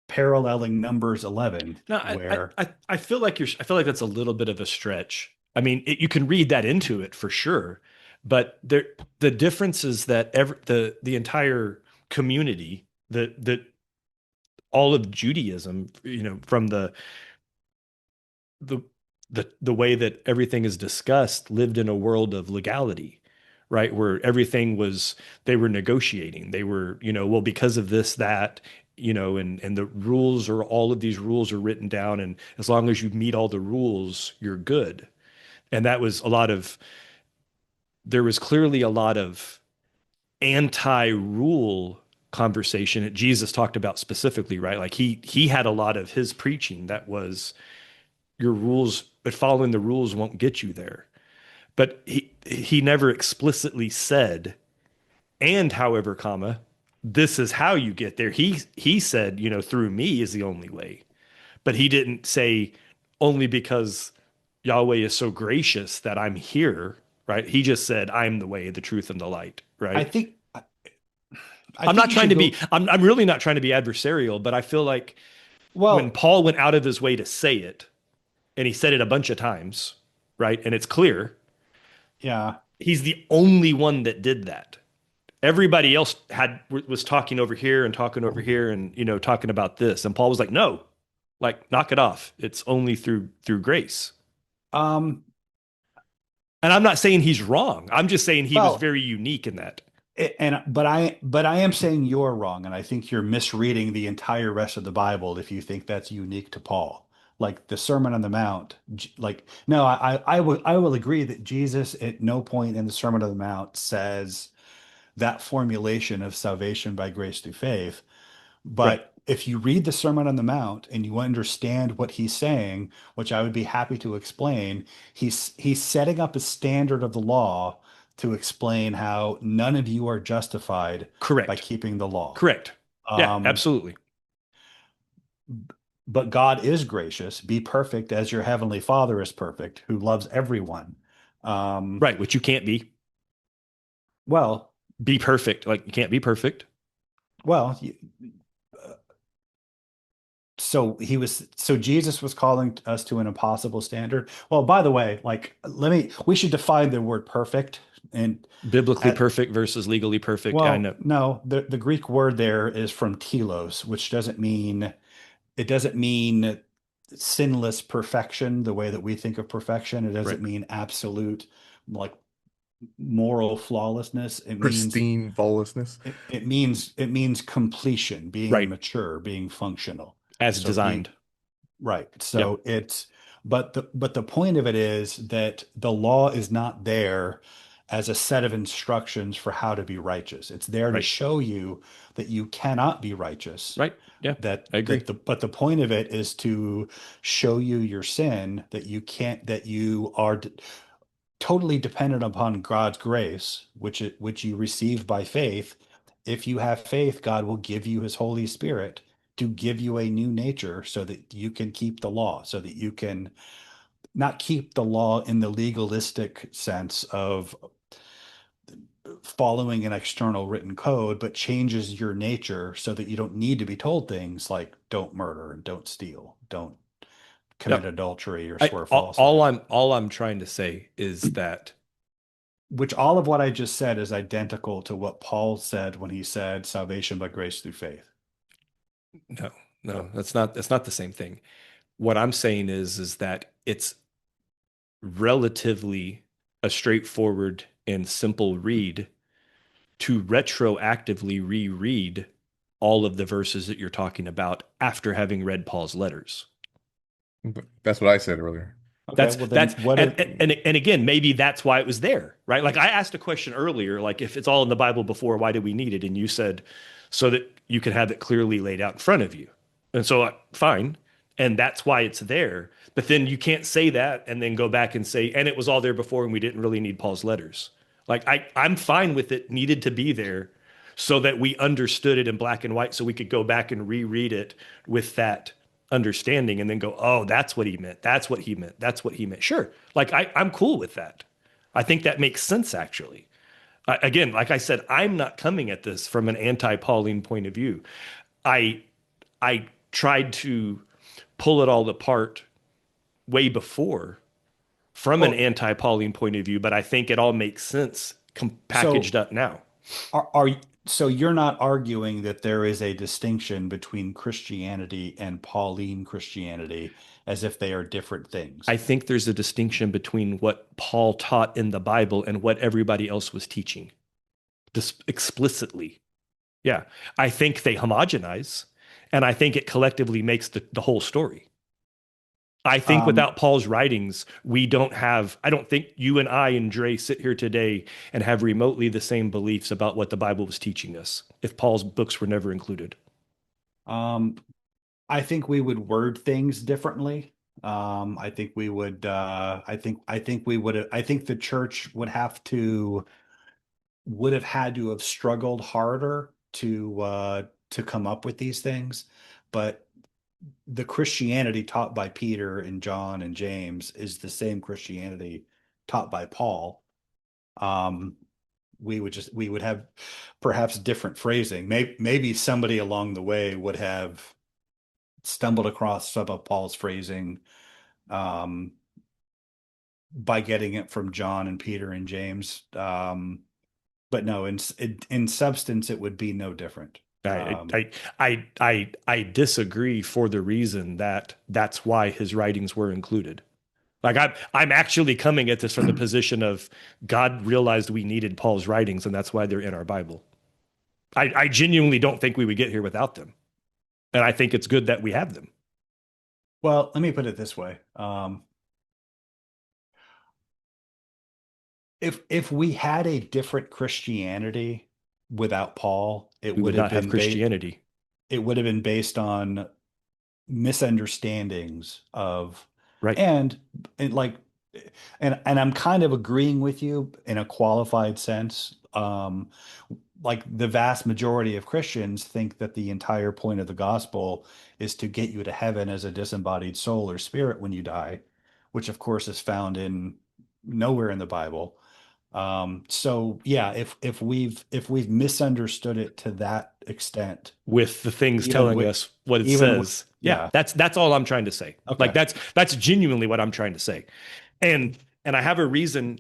paralleling Numbers 11, no, where I feel like I feel like that's a little bit of a stretch. I mean, you can read that into it for sure, but the difference is that the entire community, the all of Judaism, from the the way that everything is discussed, lived in a world of legality, right? Where everything was, they were negotiating. They were, well, because of this, that, and the rules, or all of these rules are written down, and as long as you meet all the rules, you're good. And that was there was clearly a lot of anti-rule conversation that Jesus talked about specifically, right? Like he had a lot of his preaching that was, your rules, but following the rules won't get you there. But he never explicitly said, and however, comma, this is how you get there. He said, through me is the only way. But he didn't say, only because Yahweh is so gracious that I'm here, right? He just said, I'm the way, the truth, and the light, I right? think I I'm think not you trying should to be, go. I'm really not trying to be adversarial, but I feel like when Well, Paul went out of his way to say it, and he said it a bunch of times, right? And it's clear yeah. he's the only one that did that. Everybody else was talking over here and talking over here, and talking about this, and Paul was like, no, like, knock it off. It's only through grace. Um, And I'm not saying he's wrong. I'm just saying he was well, very unique in that. and but I am saying you're wrong, and I think you're misreading the entire rest of the Bible if you think that's unique to Paul. Like the Sermon on the Mount, like, no, I will agree that Jesus at no point in the Sermon on the Mount says that formulation of salvation by grace through faith. Right. But if you read the Sermon on the Mount and you understand what he's saying, which I would be happy to explain, he's setting up a standard of the law to explain how none of you are justified by Correct. keeping the law. Correct. Yeah, Um, absolutely. but God is gracious. Be perfect as your heavenly Father is perfect, who loves everyone. Right, which you can't be. Well, Be perfect. Like you can't be perfect. well, so Jesus was calling us to an impossible standard. Well, by the way, like we should define the word perfect. And Biblically at, perfect versus legally perfect. Yeah, I well, know. no, the Greek word there is from telos, which doesn't mean sinless perfection the way that we think of perfection. It Right. doesn't mean absolute, like, moral flawlessness. It means Pristine flawlessness. it means completion, being Right. mature, being functional. As So be designed. right. Yep. So but the point of it is that the law is not there as a set of instructions for how to be righteous. It's there to Right. show you that you cannot be righteous. Right. Yeah. That I agree. that the but the point of it is to show you your sin, that you are totally dependent upon God's grace, which you receive by faith. If you have faith, God will give you his Holy Spirit to give you a new nature so that you can keep the law, so that you can not keep the law in the legalistic sense of following an external written code, but changes your nature so that you don't need to be told things like don't murder and don't steal, don't No. commit adultery or I swear all, falsely. all I'm trying to say is that Which all of what I just said is identical to what Paul said when he said salvation by grace through faith. no, no, that's not the same thing. What I'm saying is that it's relatively a straightforward and simple read to retroactively reread all of the verses that you're talking about after having read Paul's letters. That's what I said earlier. Okay, That's well then that's what and, are and again, maybe that's why it was there, right? Like I asked a question earlier, like if it's all in the Bible before, why do we need it? And you said so that you can have it clearly laid out in front of you. And so fine, and that's why it's there. But then you can't say that and then go back and say, and it was all there before, and we didn't really need Paul's letters. Like I'm fine with it needed to be there so that we understood it in black and white, so we could go back and reread it with that understanding and then go, oh, that's what he meant. That's what he meant. That's what he meant. Sure. Like I'm cool with that. I think that makes sense actually. Again, like I said, I'm not coming at this from an anti-Pauline point of view. I I tried to pull it all apart way before from an well, anti-Pauline point of view, but I think it all makes sense so packaged up now. are so you're not arguing that there is a distinction between Christianity and Pauline Christianity as if they are different things. I think there's a distinction between what Paul taught in the Bible and what everybody else was teaching this explicitly. Yeah. I think they homogenize and I think it collectively makes the whole story. I think Um, without Paul's writings, I don't think you and I and Dre sit here today and have remotely the same beliefs about what the Bible was teaching us if Paul's books were never included. um, I think we would word things differently. I think the church would have had to have struggled harder to come up with these things. But the Christianity taught by Peter and John and James is the same Christianity taught by Paul. Um, we would have perhaps different phrasing. Maybe somebody along the way would have stumbled across some of Paul's phrasing um, by getting it from John and Peter and James. But no, in substance, it would be no different. I, I I disagree for the reason that that's why his writings were included. Like I'm actually coming at this from the position of God realized we needed Paul's writings and that's why they're in our Bible. I genuinely don't think we would get here without them. And I think it's good that we have them. Well, let me put it this way. If we had a different Christianity without Paul, We would not have Christianity. it would have been based on misunderstandings of, Right. and like, and I'm kind of agreeing with you in a qualified sense. Like the vast majority of Christians think that the entire point of the gospel is to get you to heaven as a disembodied soul or spirit when you die, which of course is found in nowhere in the Bible. So yeah, if we've misunderstood it to that extent, With the things even telling with us what it even with, says. Yeah, yeah, that's all I'm trying to say. okay. Like that's genuinely what I'm trying to say. And I have a reason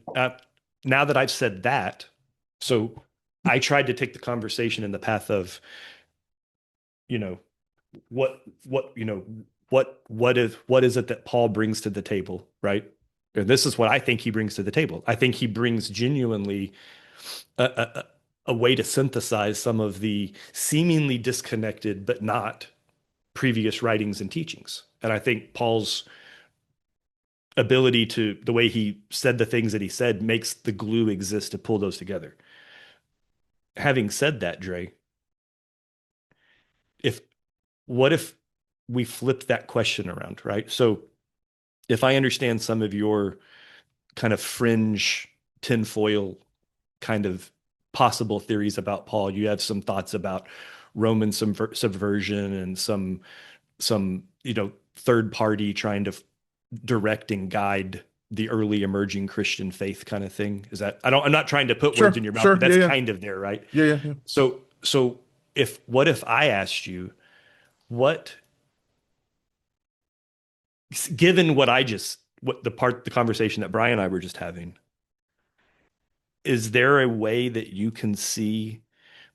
now that I've said that. So I tried to take the conversation in the path of, you know, what you know what is it that Paul brings to the table, right? And this is what I think he brings to the table. I think he brings genuinely a way to synthesize some of the seemingly disconnected but not previous writings and teachings. And I think Paul's ability to, the way he said the things that he said, makes the glue exist to pull those together. Having said that, Dre, if what if we flip that question around, right? So if I understand some of your kind of fringe tinfoil kind of possible theories about Paul, you have some thoughts about Roman subversion and some third party trying to direct and guide the early emerging Christian faith kind of thing. Is that, I'm not trying to put words in your mouth, but that's kind of there, right? Yeah. So what if I asked you, what, given what the conversation that Brian and I were just having, is there a way that you can see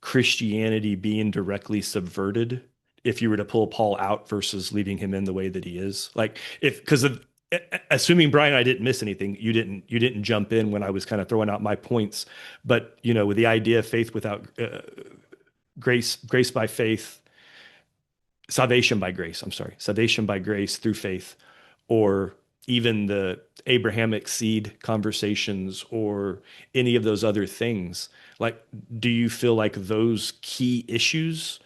Christianity being directly subverted if you were to pull Paul out versus leaving him in the way that he is? Like, because of, assuming Brian and I didn't miss anything, you didn't jump in when I was kind of throwing out my points, but with the idea of faith without grace by faith, salvation by grace, I'm sorry, salvation by grace through faith, or even the Abrahamic seed conversations, or any of those other things. Like, do you feel like those key issues?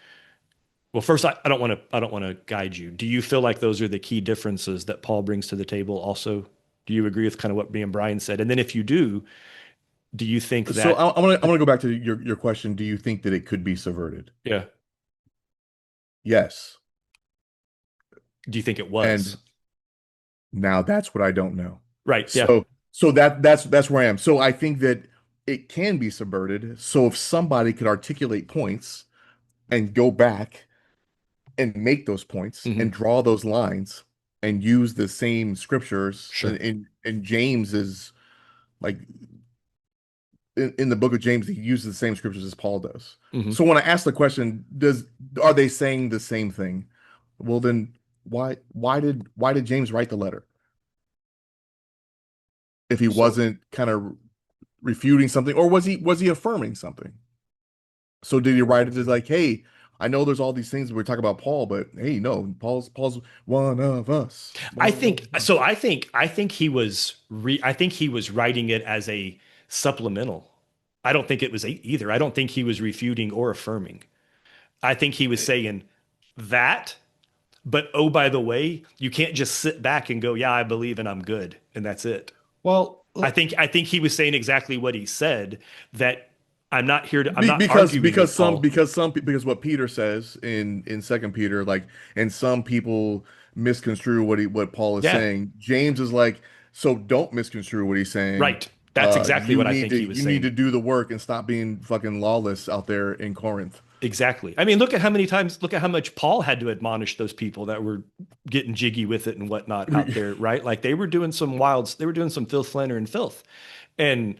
Well, first, I don't want to guide you. Do you feel like those are the key differences that Paul brings to the table also? Do you agree with kind of what me and Brian said? And then if you do you think that? So I'm gonna go back to your question. Do you think that it could be subverted? Yeah. Yes. Do you think it was? And now that's what I don't know. Right. So that's where I am. So I think that it can be subverted. So if somebody could articulate points and go back and make those points and draw those lines and use the same scriptures, Sure. And James is like in the book of James, he uses the same scriptures as Paul does. So when I ask the question, are they saying the same thing? Well, then why did James write the letter if he wasn't kind of refuting something, or was he affirming something? So did he write it as like, hey, I know there's all these things we're talking about Paul, but hey, no, Paul's one of us. I think so. I think he was writing it as a supplemental. I don't think it was either. I don't think he was refuting or affirming. I think he was saying that, but oh, by the way, you can't just sit back and go, yeah, I believe and I'm good, and that's it. Well, I think he was saying exactly what he said, that I'm not here to, I'm not because arguing because with some Paul. because what Peter says in Second Peter, like, and some people misconstrue what Paul is saying. James is like, so don't misconstrue what he's saying. Right. That's exactly what I think he was saying. You need to do the work and stop being fucking lawless out there in Corinth. Exactly. I mean, look at how much Paul had to admonish those people that were getting jiggy with it and whatnot out there, right? Like they were doing some filth, slander, and filth, and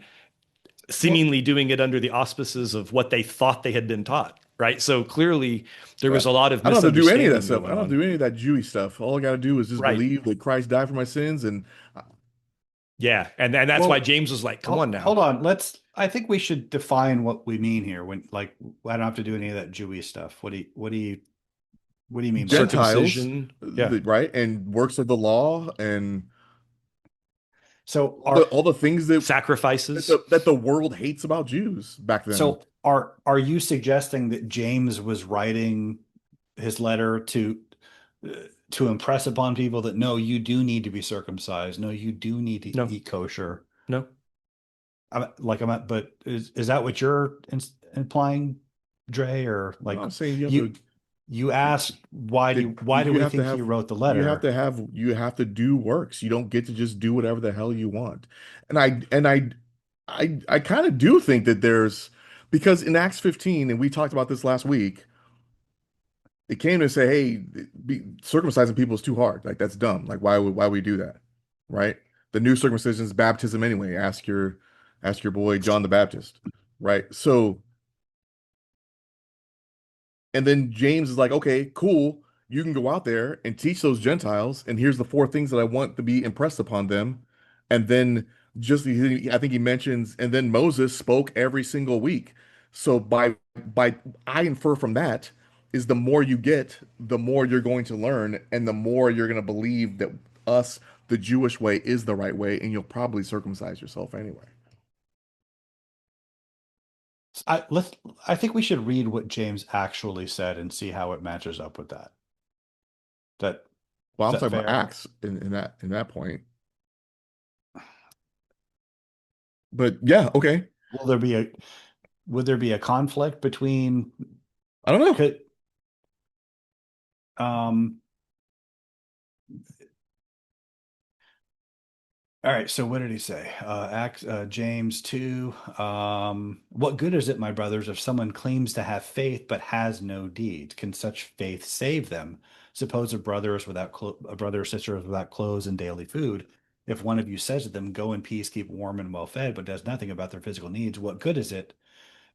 seemingly doing it under the auspices of what they thought they had been taught, right? So clearly there was a lot of I don't have to do any of that misunderstanding stuff. I going don't have on. to do any of that Jewish stuff. All I got to do is just Right. believe that Christ died for my sins, and Yeah, and that's why James was like, "Come on now." Hold on. I think we should define what we mean here. When, like, I don't have to do any of that Jewish stuff. What do you mean by Gentiles, circumcision? Yeah. right, and works of the law, and so all the things that sacrifices that the world hates about Jews back then. So are you suggesting that James was writing his letter to impress upon people that no, you do need to be circumcised. No, you do need to No, eat kosher. no. But is that what you're implying, Dre? Or No, like I'm saying you you asked why do you we have to think he have wrote the letter? you have to do works. You don't get to just do whatever the hell you want. And I kind of do think that there's because in Acts 15, and we talked about this last week, it came to say, hey, circumcising people is too hard. Like that's dumb. Like why would we do that? Right? The new circumcision is baptism anyway. Ask your boy John the Baptist. Right? So and then James is like, okay, cool. You can go out there and teach those Gentiles, and here's the four things that I want to be impressed upon them. And then I think he mentions, and then Moses spoke every single week. So by I infer from that is the more you get, the more you're going to learn, and the more you're going to believe that us, the Jewish way, is the right way, and you'll probably circumcise yourself anyway. I think we should read what James actually said and see how it matches up with that. That Well, is I'm that talking about fair? Acts in that point. But yeah, okay. Will there be a would there be a conflict between I don't know. could um all right, so what did he say? James 2. What good is it, my brothers, if someone claims to have faith but has no deeds? Can such faith save them? Suppose a brother or sister is without clothes and daily food. If one of you says to them, "Go in peace, keep warm and well fed," but does nothing about their physical needs, what good is it?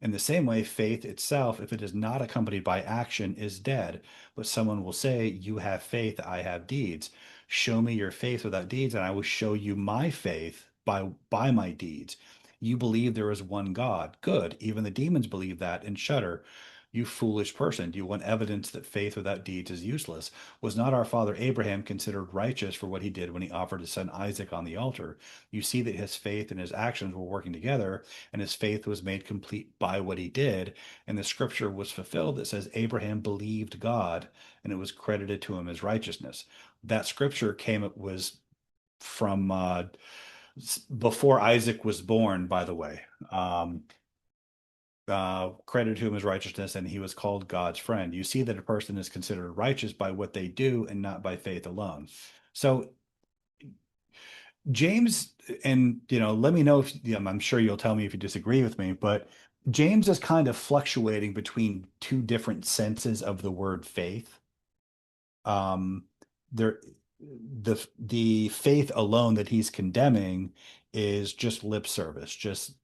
In the same way, faith itself, if it is not accompanied by action, is dead. But someone will say, "You have faith, I have deeds. Show me your faith without deeds, and I will show you my faith by my deeds. You believe there is one God. Good. Even the demons believe that and shudder. You foolish person. Do you want evidence that faith without deeds is useless? Was not our father Abraham considered righteous for what he did when he offered his son Isaac on the altar? You see that his faith and his actions were working together, and his faith was made complete by what he did. And the scripture was fulfilled that says Abraham believed God, and it was credited to him as righteousness. That scripture came, it was from before Isaac was born, by the way. Credited to him as righteousness, and he was called God's friend. You see that a person is considered righteous by what they do and not by faith alone. So James, and let me know if I'm sure you'll tell me if you disagree with me, but James is kind of fluctuating between two different senses of the word faith. Um, there, the faith alone that he's condemning is just lip service, just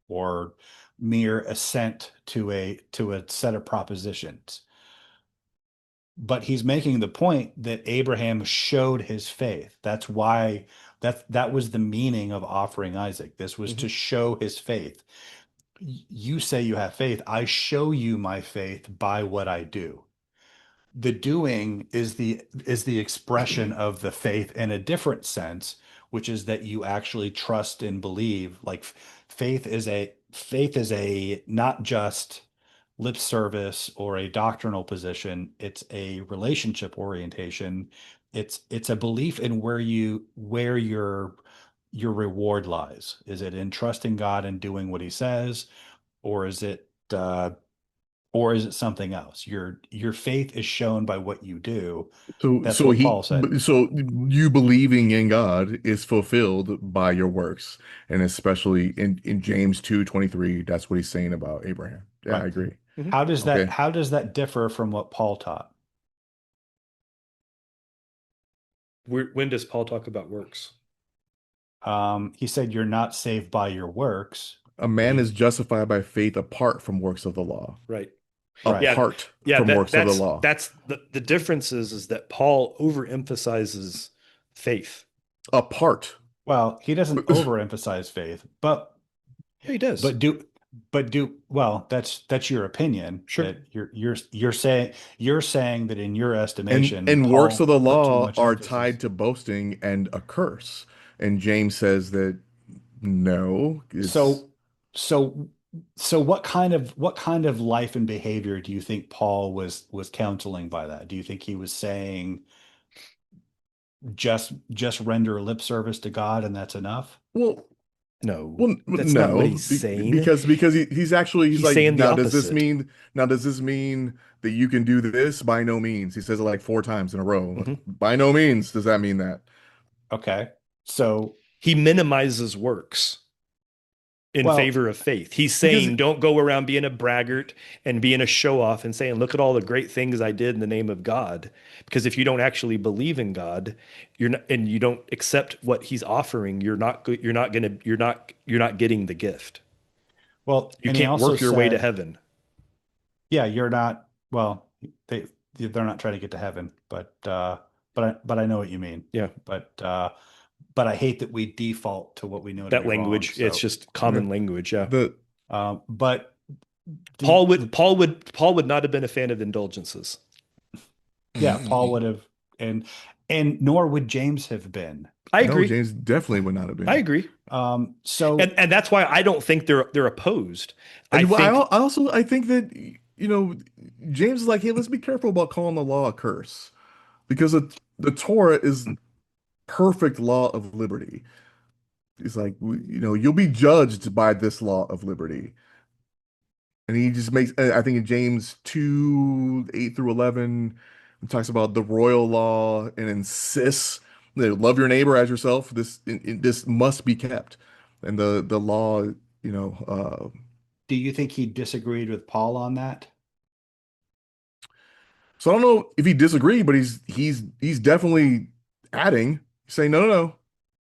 or mere assent to a set of propositions. But he's making the point that Abraham showed his faith. That's why that was the meaning of offering Isaac. This was to Mhm. show his faith. You say you have faith. I show you my faith by what I do. The doing is the expression of the faith in a different sense, which is that you actually trust and believe. Like faith is a not just lip service or a doctrinal position. It's a relationship orientation. It's a belief in where your reward lies. Is it in trusting God and doing what he says, or is it something else? Your faith is shown by what you do. That's what Paul said. So you believing in God is fulfilled by your works, and especially in James 2:23, that's what he's saying about Abraham. Yeah, Right. I agree. Mhm. Okay. How does that differ from what Paul taught? When does Paul talk about works? He said you're not saved by your works, A but man is he justified by faith apart from works of the law. Right. right. Yeah. Apart Yeah. from works of the law. That's the difference is that Paul overemphasizes faith. Apart. Well, he doesn't overemphasize faith, Yeah, he does. but do well, that's your opinion Sure. that you're saying that in your estimation, And works of Paul the put too law much are emphasis. tied to boasting and a curse. And James says that no, it's So so So what kind of life and behavior do you think Paul was counseling by that? Do you think he was saying just render lip service to God and that's enough? Well, No, well, that's not what no, he's saying. because he's He's like, saying the now does this opposite. mean that you can do this? By no means. He says it like four times in a row. Mhm. By no means does that mean that. Okay. So, He minimizes works in well, favor of faith. He's Because saying, don't go around being a braggart and being a show off and saying, look at all the great things I did in the name of God. Because if you don't actually believe in God, you're not, and you don't accept what he's offering, you're not getting the gift. well, You and he can't also work your way to said, heaven. yeah, you're not, well, they they're not trying to get to heaven, but I know what you mean. Yeah. But I hate that we default to what we know to That be wrong. language, it's So, just yeah, common language. Yeah. the but the Paul would not have been a fan of indulgences. yeah, Paul would have, and nor would James have been. I no, agree. James definitely would not have I been. agree. So And that's why I don't think they're opposed. I And think I think that James is like, hey, let's be careful about calling the law a curse because the Torah is perfect law of liberty. It's like you'll be judged by this law of liberty. And he just makes, I think in James 2, 8 through 11, he talks about the royal law and insists that love your neighbor as yourself. This must be kept. And the law, do you think he disagreed with Paul on that? so I don't know if he disagreed, but he's definitely adding, saying, no, no, no.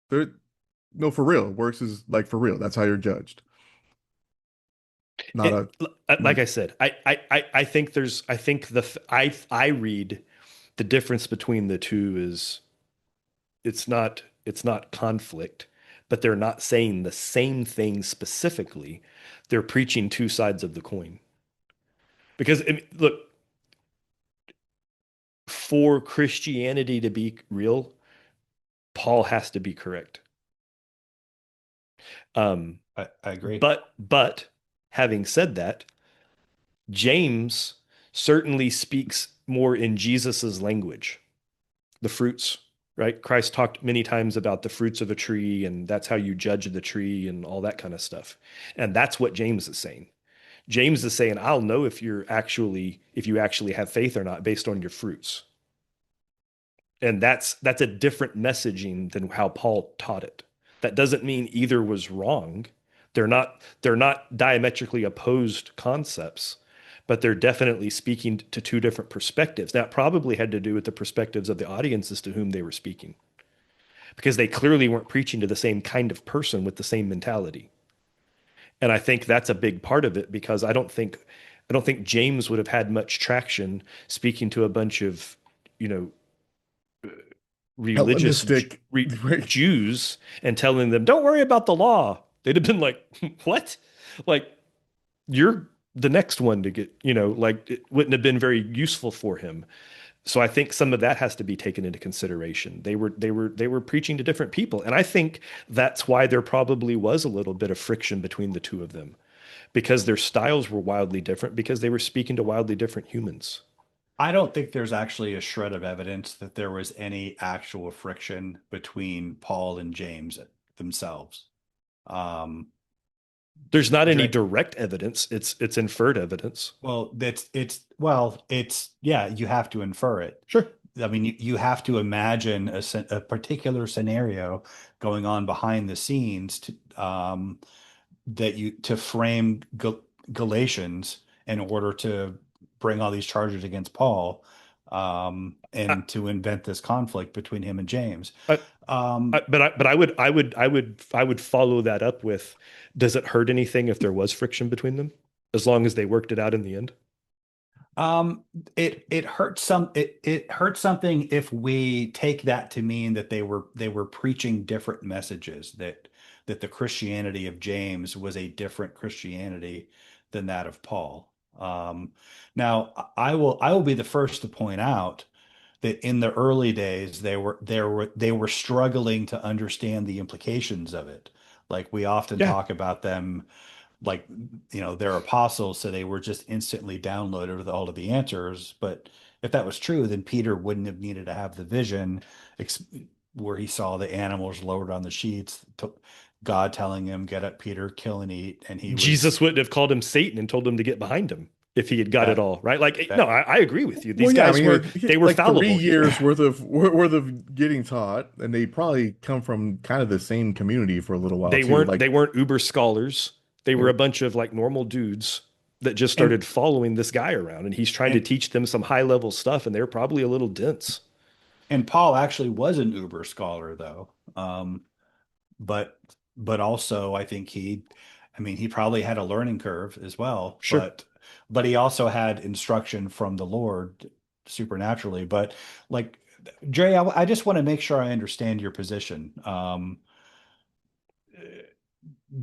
There, no, for real. Works is like for real. That's how you're judged. Not it, a, like I said, I think I read the difference between the two is it's not conflict, but they're not saying the same thing specifically. They're preaching two sides of the coin. Because I mean, look, for Christianity to be real, Paul has to be correct. Um, I agree. but having said that, James certainly speaks more in Jesus's language, the fruits, right? Christ talked many times about the fruits of a tree, and that's how you judge the tree and all that kind of stuff. And that's what James is saying. James is saying, I'll know if if you actually have faith or not based on your fruits. And that's a different messaging than how Paul taught it. That doesn't mean either was wrong. They're not diametrically opposed concepts, but they're definitely speaking to two different perspectives. That probably had to do with the perspectives of the audiences to whom they were speaking, because they clearly weren't preaching to the same kind of person with the same mentality. And I think that's a big part of it, because I don't think James would have had much traction speaking to a bunch of, you know, religious Hellenistic. Jews and telling them, don't worry about the law. They'd have been like, what? Like, you're the next one to get, like it wouldn't have been very useful for him. So I think some of that has to be taken into consideration. They were preaching to different people. And I think that's why there probably was a little bit of friction between the two of them, because their styles were wildly different, because they were speaking to wildly different humans. I don't think there's actually a shred of evidence that there was any actual friction between Paul and James themselves. Um, There's not any Dre- direct evidence. It's inferred evidence. well, it's yeah, you have to infer it. Sure. I mean, you have to imagine a particular scenario going on behind the scenes to frame Galatians in order to bring all these charges against Paul, I, and to invent this conflict between him and James. I, Um, but I would follow that up with, does it hurt anything if there was friction between them, as long as they worked it out in the end? Um, it hurts it hurts something if we take that to mean that they were preaching different messages, that the Christianity of James was a different Christianity than that of Paul. Now I will be the first to point out that in the early days they were struggling to understand the implications of it. Like we often Yeah. talk about them like, they're apostles, so they were just instantly downloaded with all of the answers. But if that was true, then Peter wouldn't have needed to have the vision where he saw the animals lowered on the sheets, God telling him, "Get up, Peter, kill and eat," and he was Jesus wouldn't have called him Satan and told him to get behind him if he had got it that all right. Like, no, that I agree with you. Well, These yeah, I guys mean, were they were like 3 fallible. years worth of getting taught, and they probably come from kind of the same community for a little while They too. weren't Like they weren't uber scholars. They they were a were, bunch of like normal dudes that just and started following this guy around, and he's trying to and teach them some high level stuff, and they're probably a little dense. and Paul actually was an uber scholar, though. But also, I think he probably had a learning curve as well, Sure. but he also had instruction from the Lord supernaturally. But like, Dre, I just want to make sure I understand your position.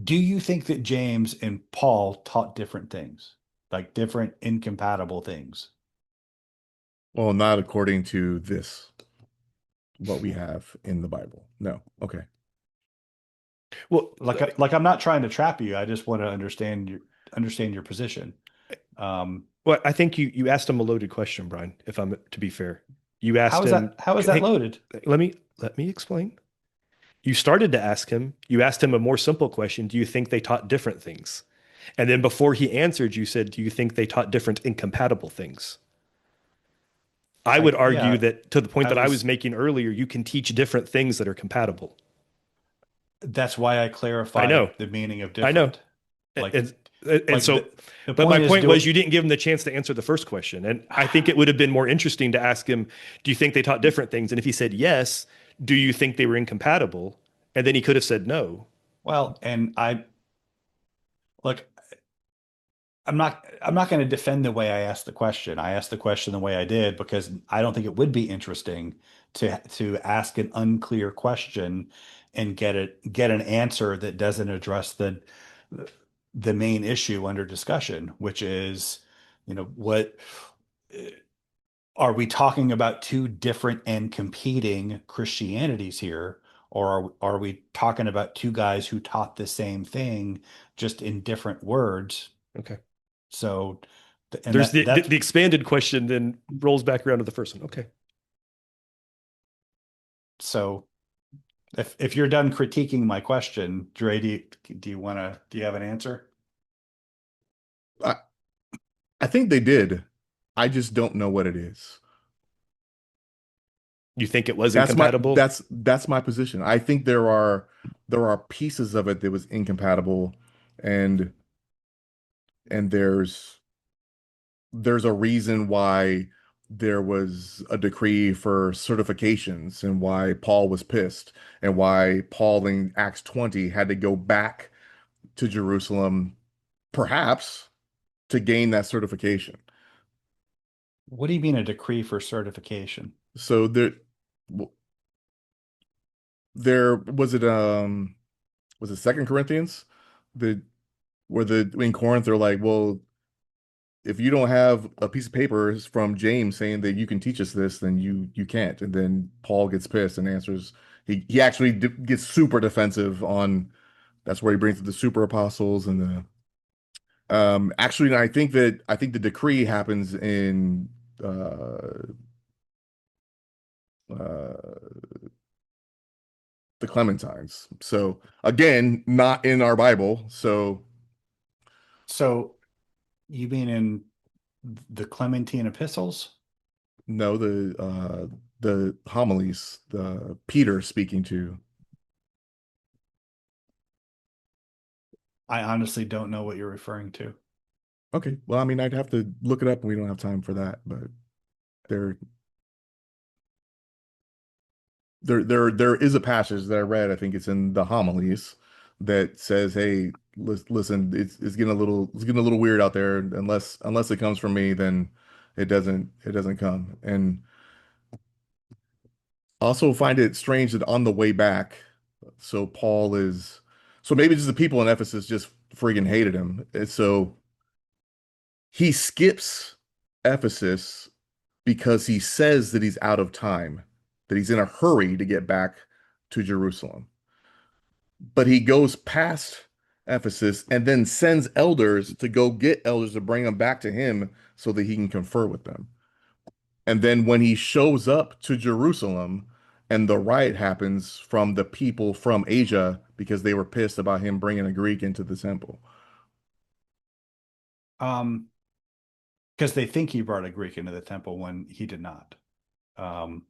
Do you think that James and Paul taught different things, like different incompatible things? well, not according to this, what we have in the Bible. No. Okay. Well, Like I'm not trying to trap you. I just want to understand your position. Um, well, I think you asked him a loaded question, Brian. If I'm to be fair, you asked him. how is that Hey, loaded? let me explain. You started to ask him. You asked him a more simple question. Do you think they taught different things? And then before he answered, you said, "Do you think they taught different incompatible things?" I would argue Yeah, that to the point I that I was was making earlier, you can teach different things that are compatible. that's why I I clarified know, the meaning of I know. different. Like And like so, the but my point is point was do you didn't give him the chance to answer the first question. And I think it would have been more interesting to ask him, do you think they taught different things? And if he said yes, do you think they were incompatible? And then he could have said no. well, and I look, I'm not going to defend the way I asked the question. I asked the question the way I did because I don't think it would be interesting to ask an unclear question and get an answer that doesn't address the main issue under discussion, which is, what are we talking about two different and competing Christianities here? Or are we talking about two guys who taught the same thing just in different words? Okay. So, and There's that's the expanded question then rolls back around to the first one. Okay. so if you're done critiquing my question, Dre, do you have an answer? I, I think they did. I just don't know what it is. You think it was That's my incompatible? that's my position. I think there are pieces of it that was incompatible, and there's a reason why there was a decree for certifications, and why Paul was pissed, and why Paul in Acts 20 had to go back to Jerusalem, perhaps to gain that certification. What do you mean a decree for certification? So there was it Second Corinthians, the where the in Corinth they're like, well, if you don't have a piece of paper from James saying that you can teach us this, then you can't. And then Paul gets pissed and answers. He actually gets super defensive on. That's where he brings up the super apostles and the. Actually, I think the decree happens in uh, the Clementines. So again, not in our Bible. So So you mean in the Clementine epistles? no, the homilies, the Peter speaking to. I honestly don't know what you're referring to. Okay, well, I mean, I'd have to look it up, and we don't have time for that. But there, there is a passage that I read. I think it's in the homilies that says, "Hey, listen, it's getting a little weird out there. Unless it comes from me, then it doesn't come." And also find it strange that on the way back, so Paul is, so maybe just the people in Ephesus just friggin' hated him. And so he skips Ephesus because he says that he's out of time, that he's in a hurry to get back to Jerusalem. But he goes past Ephesus, and then sends elders to go get elders to bring them back to him so that he can confer with them. And then when he shows up to Jerusalem and the riot happens from the people from Asia because they were pissed about him bringing a Greek into the temple. Um, because they think he brought a Greek into the temple when he did not. Um,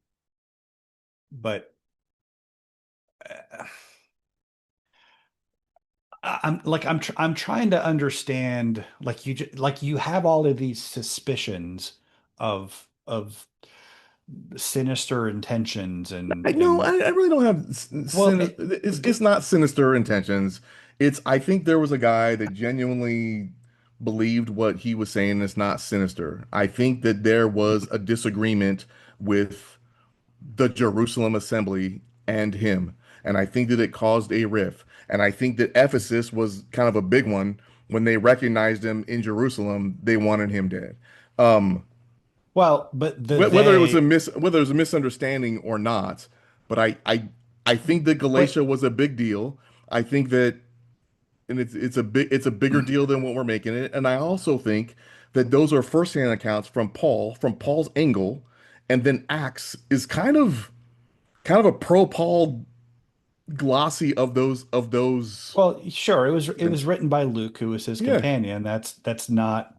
but uh, I'm trying to understand, like like you have all of these suspicions of sinister intentions I no, and I really don't have well it's not sinister intentions. It's I think there was a guy that genuinely believed what he was saying. It's not sinister. I think that there was a disagreement with the Jerusalem assembly and him. And I think that it caused a rift. And I think that Ephesus was kind of a big one. When they recognized him in Jerusalem, they wanted him dead. Um, well, but the whether it was they whether it was a misunderstanding or not, but I think that but Galatia was a big deal. I think that and it's a bigger deal than what we're making it. And I also think that those are firsthand accounts from Paul's angle, and then Acts is kind of a pro Paul glossy of those well, sure, it was events. written by Luke, who was his Yeah. companion. That's not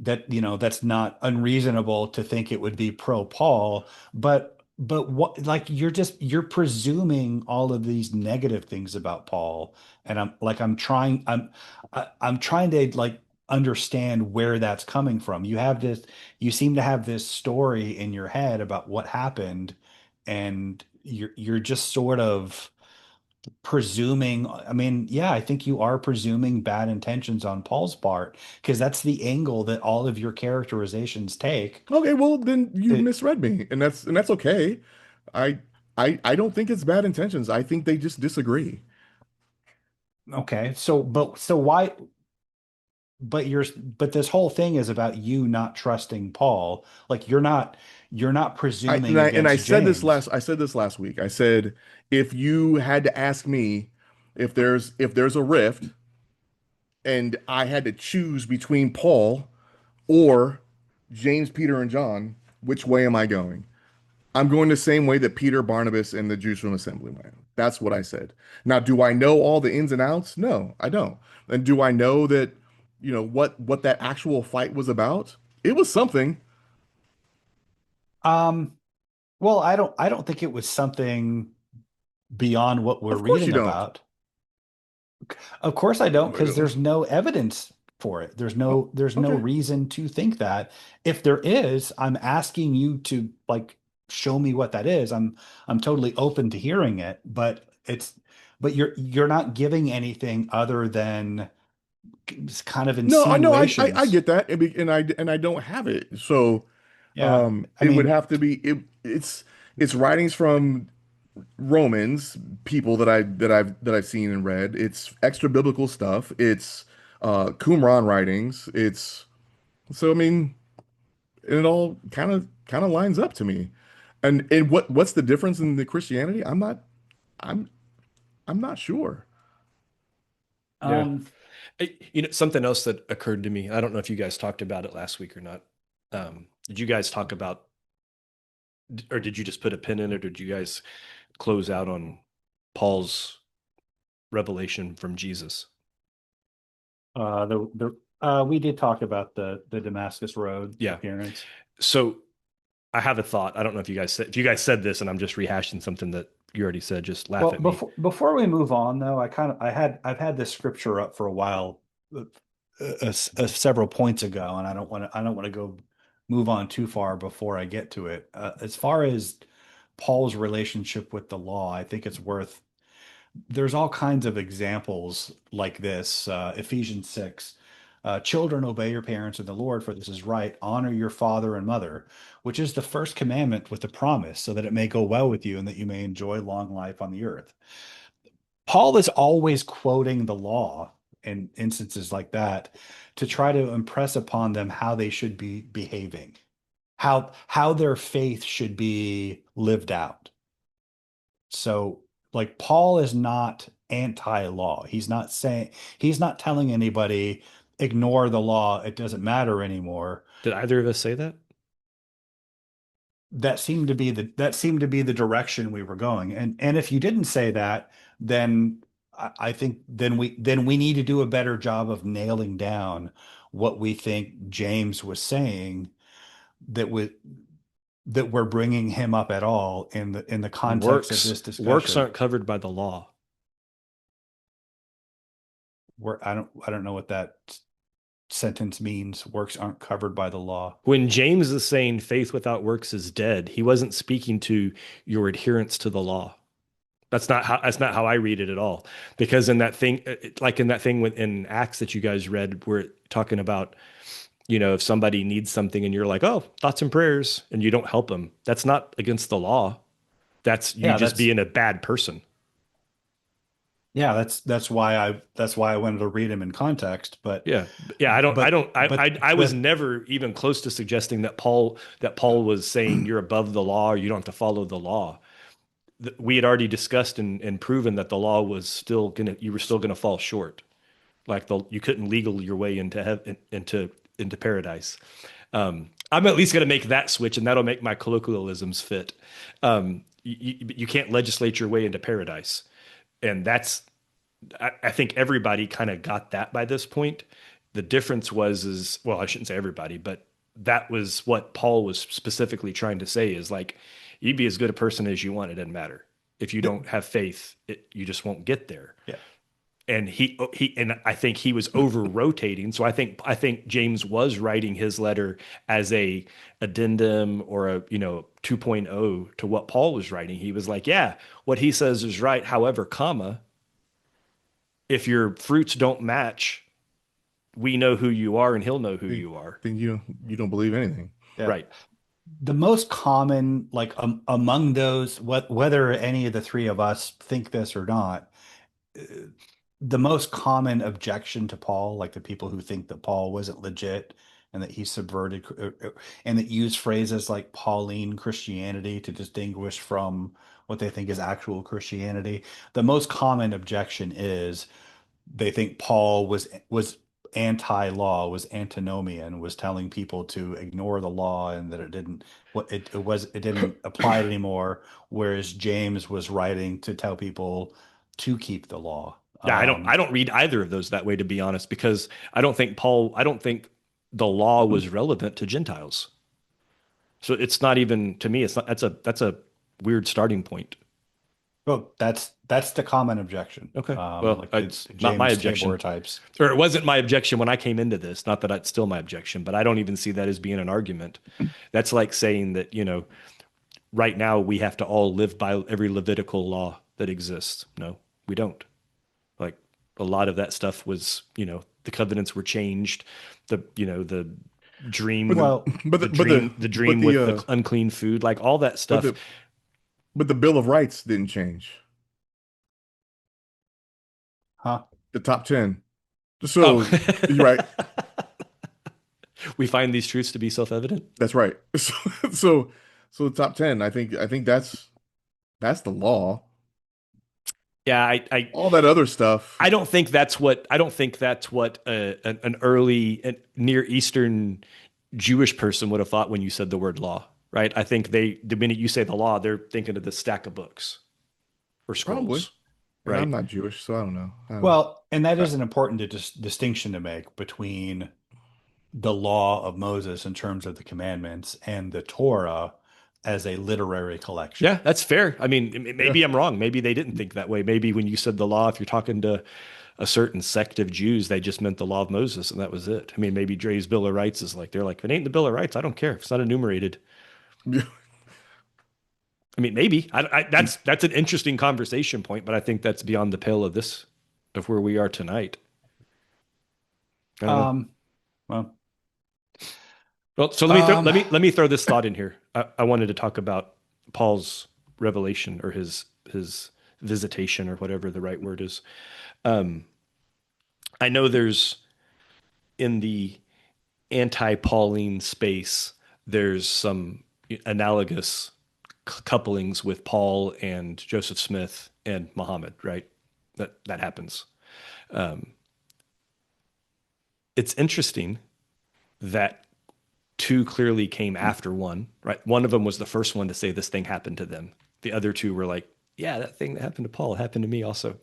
that that's not unreasonable to think it would be pro Paul, but what like you're presuming all of these negative things about Paul, and I'm trying to like understand where that's coming from. You seem to have this story in your head about what happened, and you're just sort of presuming. I mean, yeah, I think you are presuming bad intentions on Paul's part because that's the angle that all of your characterizations take. Okay, well then you It, misread me, and that's okay. I I don't think it's bad intentions. I think they just disagree. okay, so so why but this whole thing is about you not trusting Paul. Like you're not presuming And I against said this James. last week. I said if you had to ask me if there's a rift and I had to choose between Paul or James, Peter, and John, which way am I going? I'm going the same way that Peter, Barnabas, and the Jews from Assembly went. That's what I said. Now, do I know all the ins and outs? No, I don't. And do I know that, what that actual fight was about? It was something. Um, well, I don't think it was something beyond what we're Of course you reading don't. about. Of course I don't, because Oh, there's no evidence for it. There's no okay. reason to think that. If there is, I'm asking you to like show me what that is. I'm totally open to hearing it, but you're not giving anything other than kind of No, I know. I insinuations. get that, and I don't have it. So, Yeah. I it would mean, have to be it's writings from Romans, people that I've seen and read. It's extra biblical stuff. It's Qumran writings. It's so I mean, it all kind of lines up to me. And what's the difference in the Christianity? I'm I'm not sure. Yeah. um, Something else that occurred to me. I don't know if you guys talked about it last week or not. Did you guys talk about, or did you just put a pin in it, or did you guys close out on Paul's revelation from Jesus? we did talk about the Damascus Road Yeah. appearance. So I have a thought. I don't know if you guys said this, and I'm just rehashing something that you already said. Just laugh Well, at me. before we move on, though, I've had this scripture up for a while, several points ago, and I don't want to go move on too far before I get to it. As far as Paul's relationship with the law, I think it's worth. There's all kinds of examples like this. Ephesians 6. Children, obey your parents in the Lord, for this is right. Honor your father and mother, which is the first commandment with the promise, so that it may go well with you and that you may enjoy long life on the earth. Paul is always quoting the law in instances like that to try to impress upon them how they should be behaving, how their faith should be lived out. So, like, Paul is not anti-law. He's not telling anybody ignore the law, it doesn't matter anymore. Did either of us say that? That seemed to be the direction we were going. And if you didn't say that, then I think then we need to do a better job of nailing down what we think James was saying that we that we're bringing him up at all in the context of this Works discussion. aren't covered by the law. I don't know what that sentence means. Works aren't covered by the law. When James is saying faith without works is dead, he wasn't speaking to your adherence to the law. That's not how I read it at all. Because in that thing, like in that thing in Acts that you guys read, we're talking about, if somebody needs something and you're like, oh, thoughts and prayers, and you don't help them, that's not against the law. That's you just being a bad person. Yeah, that's why I wanted to read him in context. But yeah, I was never even close to suggesting that Paul was saying you're above the law or you don't have to follow the law. We had already discussed and proven that the law was you were still gonna fall short. Like you couldn't legal your way into heaven, into paradise. I'm at least gonna make that switch, and that'll make my colloquialisms fit. You can't legislate your way into paradise. And I think everybody kind of got that by this point. The difference well, I shouldn't say everybody, but that was what Paul was specifically trying to say is like, you be as good a person as you want. It doesn't matter. If you don't have faith, you just won't get there. Yeah. And and I think he was over rotating. So I think James was writing his letter as a addendum or a 2.0 to what Paul was writing. He was like, yeah, what he says is right. However, if your fruits don't match, we know who you are and he'll know who you are. Then you don't believe anything. Yeah. Right. The most common, like among those, whether any of the three of us think this or not, the most common objection to Paul, like the people who think that Paul wasn't legit and that he subverted and that use phrases like Pauline Christianity to distinguish from what they think is actual Christianity. The most common objection is they think Paul was anti-law, was antinomian, was telling people to ignore the law and that it didn't apply anymore, whereas James was writing to tell people to keep the law. Yeah, I don't read either of those that way, to be honest, because I don't think the law was relevant to Gentiles. So it's not even, to me, that's a weird starting point. Well, that's the common objection. Okay. Well, like it's James not my objection. Tabor types. Or it wasn't my objection when I came into this. Not that it's still my objection, but I don't even see that as being an argument. That's like saying that, right now we have to all live by every Levitical law that exists. No, we don't. Like a lot of that stuff was, the covenants were changed. The dream, the dream with the unclean food, like all that stuff. But the Bill of Rights didn't change. Huh? The top 10. So, you're right. We find these truths to be self-evident. That's right. So the top 10, I think that's the law. Yeah, all that other stuff. I don't think that's what an early Near Eastern Jewish person would have thought when you said the word law, right? I think the minute you say the law, they're thinking of the stack of books or scrolls. Probably. Right. I'm not Jewish, so I don't know. Well, and that is an important distinction to make between the law of Moses in terms of the commandments and the Torah as a literary collection. Yeah, that's fair. I mean, maybe I'm wrong. Maybe they didn't think that way. Maybe when you said the law, if you're talking to a certain sect of Jews, they just meant the law of Moses and that was it. I mean, maybe Dre's Bill of Rights is like, they're like, if it ain't the Bill of Rights, I don't care. If it's not enumerated. Yeah. I mean, maybe that's an interesting conversation point, but I think that's beyond the pale of where we are tonight. Well, so let me throw this thought in here. I wanted to talk about Paul's revelation or his visitation or whatever the right word is. I know there's in the anti-Pauline space, there's some analogous couplings with Paul and Joseph Smith and Muhammad, right? that happens. Um, it's interesting that two clearly came after one, right? One of them was the first one to say this thing happened to them. The other two were like, yeah, that thing that happened to Paul happened to me also.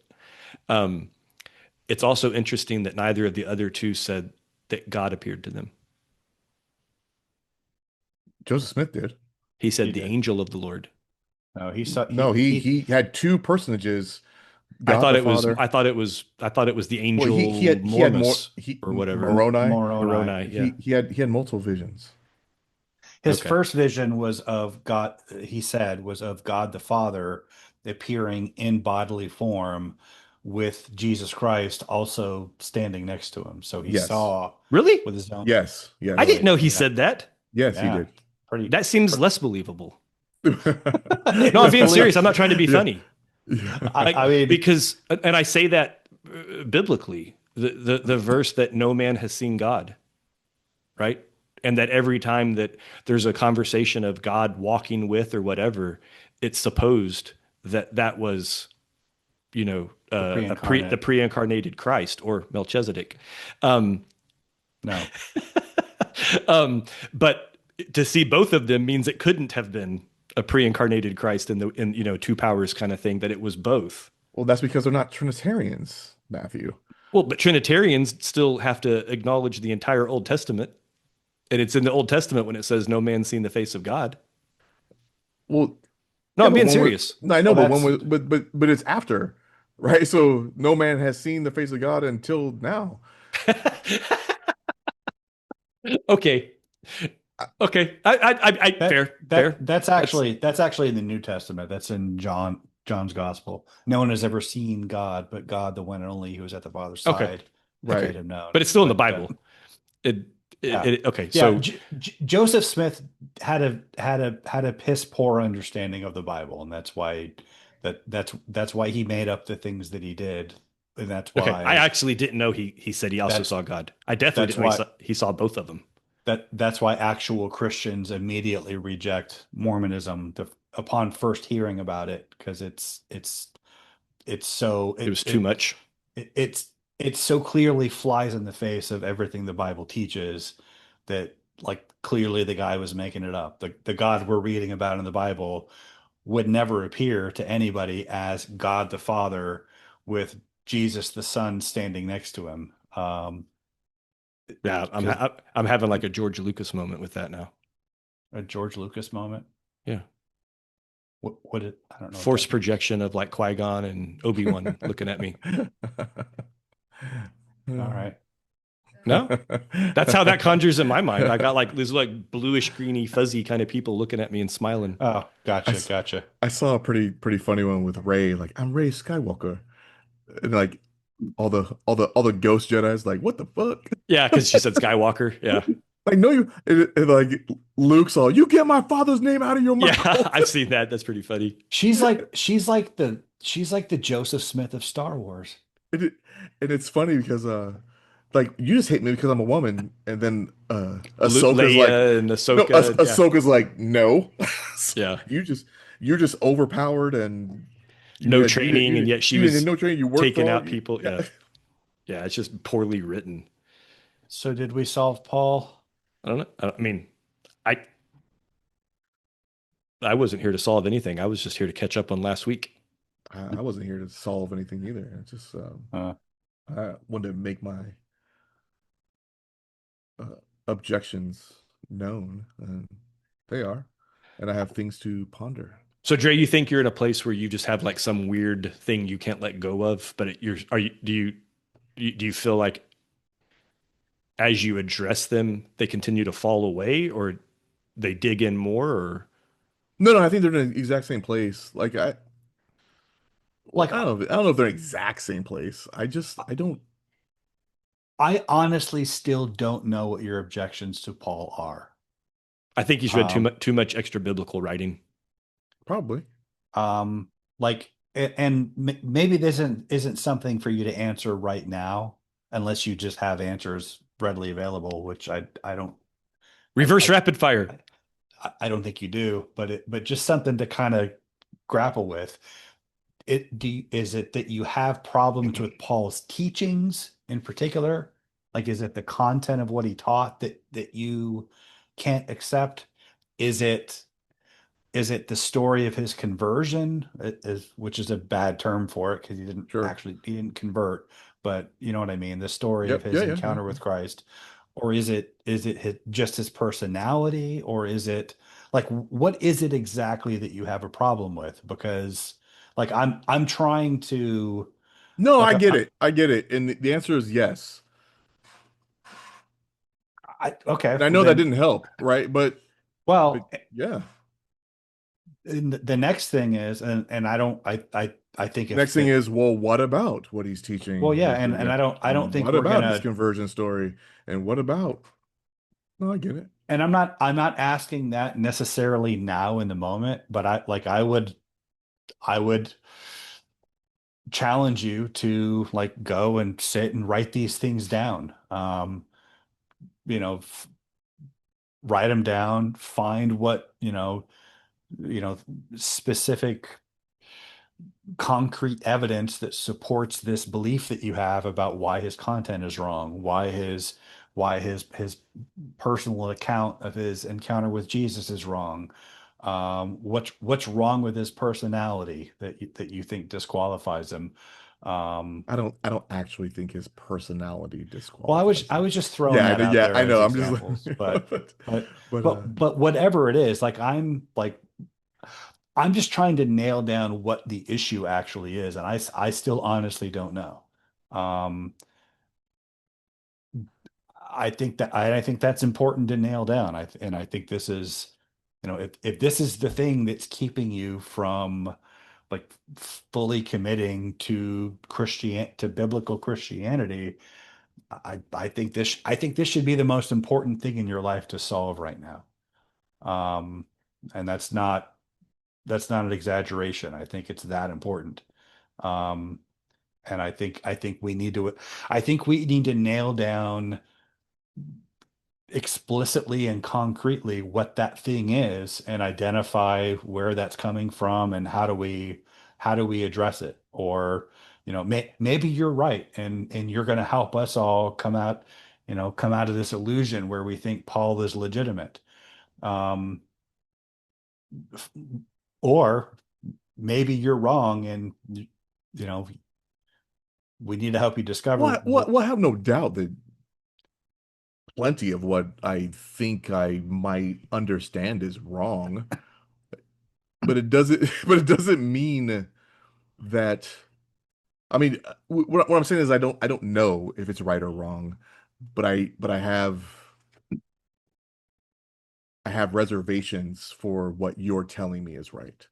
Um, it's also interesting that neither of the other two said that God appeared to them. Joseph Smith did. He said He the did. angel of the Lord. No, he saw. No, he had two personages, God the Father. I thought it was the Well, angel he had more Mormus or whatever. Moroni. Moroni, yeah. He had multiple visions. His Okay. first vision was of God, he said, was of God the Father appearing in bodily form with Jesus Christ also standing next to him. So he Yes. saw Really? with his own. Yes. I didn't know he Yeah. said that. Yes, he Yeah. did. Pretty. That seems less believable. It No, I'm was being believed. serious. I'm not trying to be Yeah. funny. I mean, Because, and I say that biblically, the verse that no man has seen God, right? And that every time that there's a conversation of God walking with or whatever, it's supposed that that was, the the pre-incarnated Christ or Melchizedek. No. But to see both of them means it couldn't have been a pre-incarnated Christ in two powers kind of thing, that it was both. Well, that's because they're not Trinitarians, Matthew. Well, but Trinitarians still have to acknowledge the entire Old Testament. And it's in the Old Testament when it says no man's seen the face of God. Well, No, yeah, I'm but being serious. No, I know, Well, but but it's after, right? So no man has seen the face of God until now. Okay. Okay. Fair. That's actually in the New Testament. That's in John's Gospel. No one has ever seen God, but God, the one and only, who is at the Father's Okay. side, Right. made him known. But it's still in the But, Bible. Okay. yeah, So Joseph Smith had a piss poor understanding of the Bible, and that's why that's why he made up the things that he did, and that's why I actually didn't know he said he also saw God. I definitely didn't know he saw both of them. that's why actual Christians immediately reject Mormonism upon first hearing about it, because it was too much. It so clearly flies in the face of everything the Bible teaches that, like, clearly the guy was making it up. The God we're reading about in the Bible would never appear to anybody as God the Father with Jesus the Son standing next to him. Yeah, I'm having like a George Lucas moment with that now. A George Lucas moment. Yeah. I don't know. Force projection of like Qui-Gon and Obi-Wan looking at me. All right. No, that's how that conjures in my mind. I got like these like bluish, greeny, fuzzy kind of people looking at me and smiling. Oh, gotcha. I saw a pretty funny one with Rey. Like, I'm Rey Skywalker, and like all the ghost Jedi's like, what the fuck? Yeah, because she said Skywalker. Yeah. Like, no, like Luke's all, you get my father's name out of your mouth. Yeah, I've seen that. That's pretty funny. She's like the Joseph Smith of Star Wars. And it's funny because like, you just hate me because I'm a woman, and then Ahsoka's Leia like, and Ahsoka. no, Ahsoka's like, no. Yeah. You're just overpowered and no training, and yet she was no training. You worked taking all, out people. Yeah. Yeah, it's just poorly written. So did we solve Paul? I don't know. I mean, I wasn't here to solve anything. I was just here to catch up on last week. I wasn't here to solve anything either. It's just I wanted to make my objections known, and they are, and I have things to ponder. So, Dre, you think you're in a place where you just have like some weird thing you can't let go of, but do you feel like as you address them, they continue to fall away, or they dig in more, or? No, I think they're in the exact same place. Like, I don't know if they're in the exact same place. I don't. I honestly still don't know what your objections to Paul are. I think he's read too much extra biblical writing. Probably. Like, and maybe this isn't something for you to answer right now, unless you just have answers readily available, which I don't. Reverse rapid fire. I don't think you do, but just something to kind of grapple with. is it that you have problems with Paul's teachings in particular? Like, is it the content of what he taught that you can't accept? Is it the story of his conversion, which is a bad term for it because Sure. he didn't convert, but you know what I mean, the story of Yep. his Yeah. Yeah. encounter with Christ, or is it just his personality, or is it like what is it exactly that you have a problem with? Because like I'm trying to No, like I get it. I get it. And the answer is yes. okay, And I well know that then, didn't help, right? But well, yeah. and the next thing is, and I don't I think Next if thing that is, well, what about what he's well, teaching yeah, with and regard? I don't think What we're about his gonna. conversion story? And what about? No, I get it. And I'm not asking that necessarily now in the moment, but I would challenge you to like go and sit and write these things down. You know, write them down, find what, specific concrete evidence that supports this belief that you have about why his content is wrong, why his personal account of his encounter with Jesus is wrong. What's wrong with his personality that you think disqualifies him? I don't actually think his personality Well, disqualifies I him. was just throwing Yeah, that out yeah, there I as know. I'm just examples, but but but but but whatever it is, like I'm just trying to nail down what the issue actually is, and I still honestly don't know. Um, I think that's important to nail down. And I think this is, if this is the thing that's keeping you from like fully committing to biblical Christianity, I think this should be the most important thing in your life to solve right now. Um, and that's not an exaggeration. I think it's that important. Um, and I think we need to nail down explicitly and concretely what that thing is and identify where that's coming from and how do we address it. Or maybe you're right, and you're going to help us all come out of this illusion where we think Paul is legitimate. um or maybe you're wrong, and we need to help you discover well, I have no doubt that plenty of what I think I might understand is wrong, but it doesn't but it doesn't mean that I mean what I'm saying is I don't know if it's right or wrong, but I have reservations for what you're telling me is right.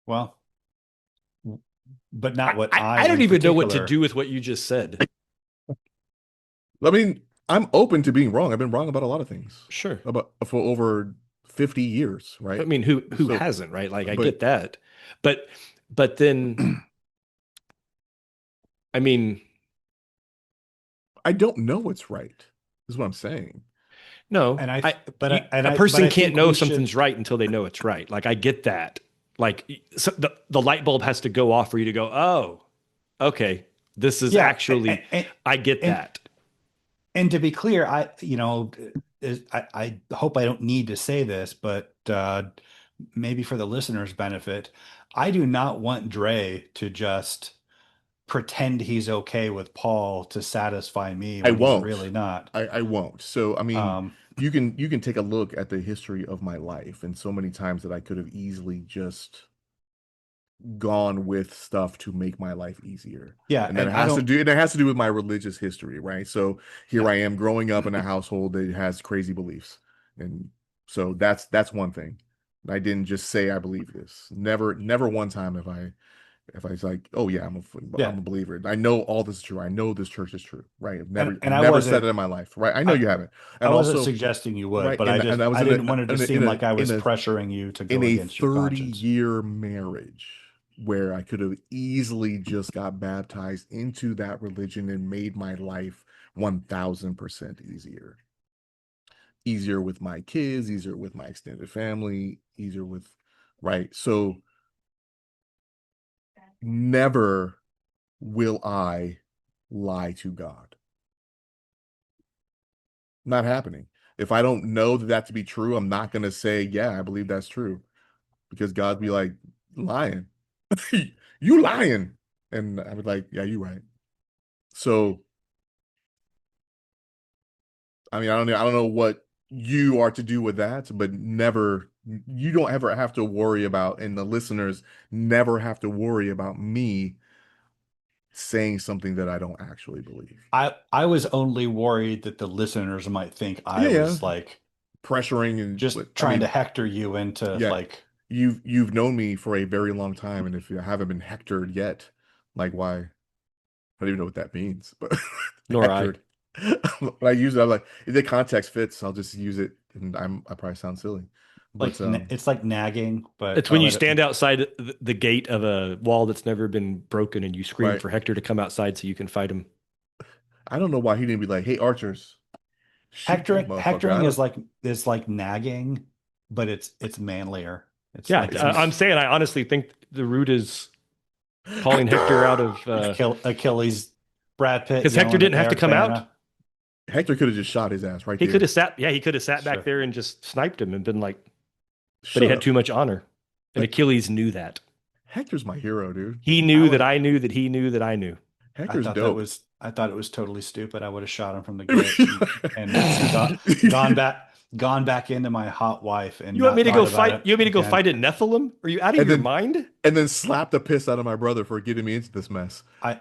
well, but not what I I don't in even know what to particular. do with what you just said. I mean, I'm open to being wrong. I've been wrong about a lot of things Sure. about for over 50 years, I right? mean, who So, hasn't, right? Like I but get that. But then I mean, I don't know what's right, is what I'm saying. no, And I, I but you, I, and a I, but person I can't think know we should. something's right until they know it's right. Like I get that. Like so the light bulb has to go off for you to go, "Oh, okay. This is Yeah, actually I get and that." and to be clear, I hope I don't need to say this, but maybe for the listeners' benefit, I do not want Dre to just pretend he's okay with Paul to satisfy me I when he's won't. really not. I won't. So, I mean, Um, you can take a look at the history of my life and so many times that I could have easily just gone with stuff to make my life easier. yeah, And and I don't. it has to do with my religious history, right? So here Yeah, I am growing up in a household that has crazy beliefs. And so that's one thing. I didn't just say I believe this. Never one time if I was like, oh yeah, yeah, I'm a believer. I know all this is true. I know this church is true, right? I've and I never said wasn't. it in my life, right? I know I you haven't. I And wasn't also, suggesting you would, right, but and I was I didn't want it to seem like I was pressuring you to in go a against your 30 conscience. year marriage where I could have easily just got baptized into that religion and made my life 1000% easier. Easier with my kids, easier with my extended family, easier with, right? So never will I lie to God. Not happening. If I don't know that to be true, I'm not going to say, yeah, I believe that's true. Because God be like, lying. You lying. And I would like, yeah, you right. So, I mean, I don't know what you are to do with that, but never, you don't ever have to worry about, and the listeners never have to worry about me saying something that I don't actually believe. I was only worried that the listeners might think I Yeah, yeah. was like Pressuring and just I trying to mean, hector you into yeah, like you've known me for a very long time, and if you haven't been hectored yet, like why? I don't even know what that means, but Nor I. hectored. When I use it, I'm like, if the context fits, I'll just use it, and I probably sound silly, but it's like nagging, but It's when you stand outside the gate of a wall that's never been broken and you scream right. for Hector to come outside so you can fight him. I don't know why he didn't be like, hey, archers, shoot that motherfucker. hectoring I don't. is like nagging, but it's manlier. It's Yeah, like I'm saying I honestly think the root is calling Hector out of Achilles, Brad Pitt because Hector yelling at didn't have to Eric come out. Bana. Hector could have just shot his ass right He there. could have sat, yeah, he could have sat back Sure. there and just sniped him and been like, but Shut he had up. too much honor. And Like, Achilles knew that. Hector's my hero, dude. He knew that I knew that he knew that I knew. Hector's dope. I thought it was totally stupid. I would have shot him from the get and gone back into my hot wife and You want me to go thought about fight? it You want me to go again. fight a Nephilim? Are you out of And your then- mind? And then slap the piss out of my brother for getting me into this mess. I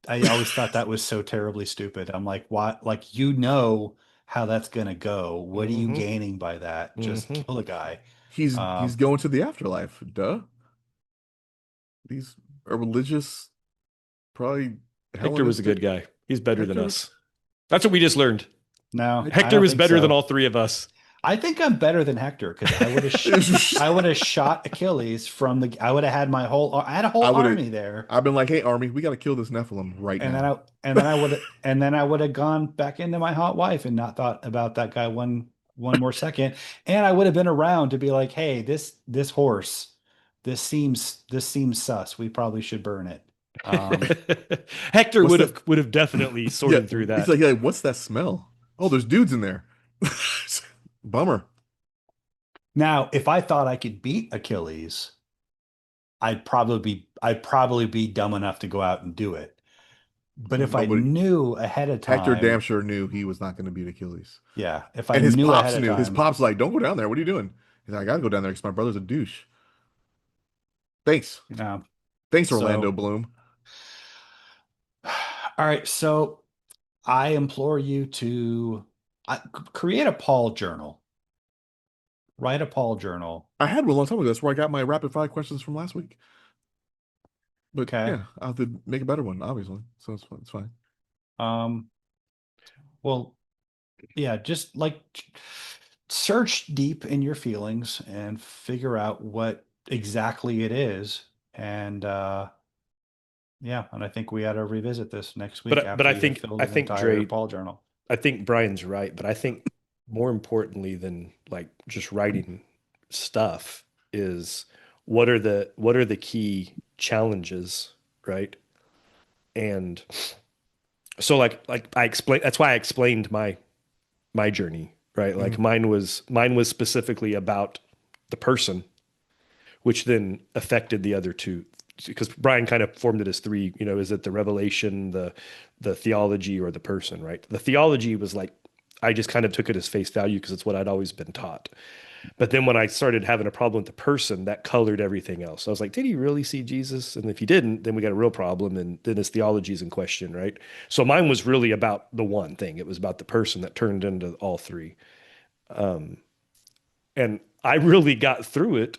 always thought that was so terribly stupid. I'm like, why? Like, how that's gonna go. What are you Mhm. gaining by that? Just Mhm. kill the guy. He's going to the afterlife. Duh. These are religious, probably. Hector was a good guy. He's better than Hector- us. That's what we just learned. No, I Hector don't was think better so. than all three of us. I think I'm better than Hector because I would have I would have shot Achilles from the. I would have had I had a whole army there. I've been like, hey, army, we got to kill this Nephilim right now. Then I would have gone back into my hot wife and not thought about that guy one more second. And I would have been around to be like, hey, this horse, this seems sus. We probably should burn it. Hector What's would have definitely sorted through that. He's like, hey, what's that smell? Oh, there's dudes in there. Bummer. Now, if I thought I could beat Achilles, I'd probably be dumb enough to go out and do it. But if I knew ahead of time, Hector damn sure knew he was not going to beat Achilles. Yeah, if I knew ahead of time, his pops like, don't go down there. What are you doing? He's like, I gotta go down there because my brother's a douche. Thanks. Thanks, Orlando Bloom. All right, so I implore you to create a Paul journal. Write a Paul journal. I had one a long time ago. That's where I got my rapid fire questions from last week. But yeah, I'll have to make a better one, obviously. So it's fine. Well, yeah, just like search deep in your feelings and figure out what exactly it is. And yeah, and I think we ought to revisit this next week. But I think Dre, Paul journal. I think Brian's right, but I think more importantly than like just writing stuff is what are the key challenges, right? And so like I explained, that's why I explained my journey, right? Like mine was specifically about the person, which then affected the other two, because Brian kind of formed it as three, is it the revelation, the theology, or the person, right? The theology was like, I just kind of took it as face value because it's what I'd always been taught. But then when I started having a problem with the person, that colored everything else. I was like, did he really see Jesus? And if he didn't, then we got a real problem. And then his theology is in question, right? So mine was really about the one thing. It was about the person that turned into all three. And I really got through it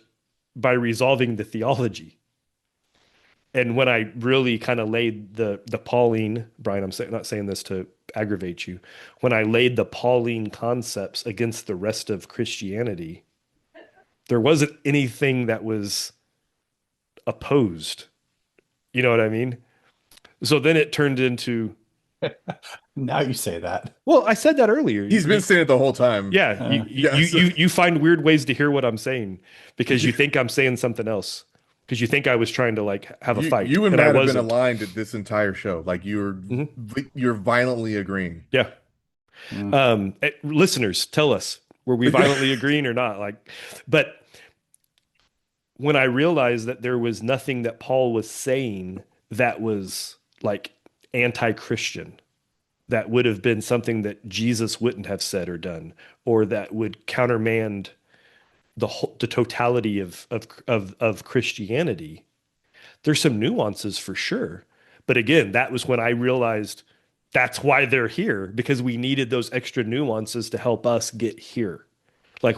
by resolving the theology. And when I really kind of laid the Pauline, Brian, I'm not saying this to aggravate you. When I laid the Pauline concepts against the rest of Christianity, there wasn't anything that was opposed. You know what I mean? So then it turned into. Now you say that. Well, I said that earlier. He's been saying it the whole time. Yeah, you find weird ways to hear what I'm saying because you think I'm saying something else. because you think I was trying to like have a fight, You and and I Matt have been wasn't. aligned at this entire show. Like Mhm. you're violently agreeing. Yeah. Mm. Listeners, tell us, were we violently agreeing or not? Like, but when I realized that there was nothing that Paul was saying that was like anti-Christian, that would have been something that Jesus wouldn't have said or done, or that would countermand the totality of Christianity. There's some nuances for sure. But again, that was when I realized that's why they're here, because we needed those extra nuances to help us get here. Like,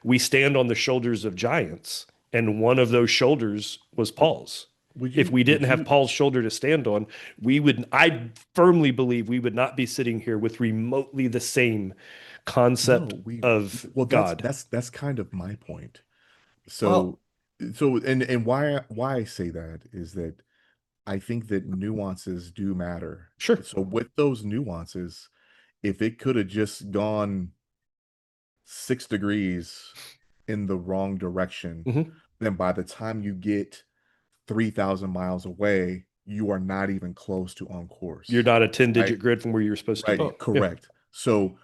we stand on the shoulders of giants, and one of those shoulders was Paul's. Would If you we would didn't have you Paul's shoulder to stand on, I firmly believe we would not be sitting here with remotely the same concept no, we of well God. that's kind of my point. Well, So and why I say that is that I think that nuances do matter. Sure. So with those nuances, if it could have just gone 6 degrees in the wrong direction, Hmm. then by the time you get 3,000 miles away, you are not even close to on You're course. not a Right? 10-digit grid from where you're supposed to be. Right. oh, Yeah. Correct. So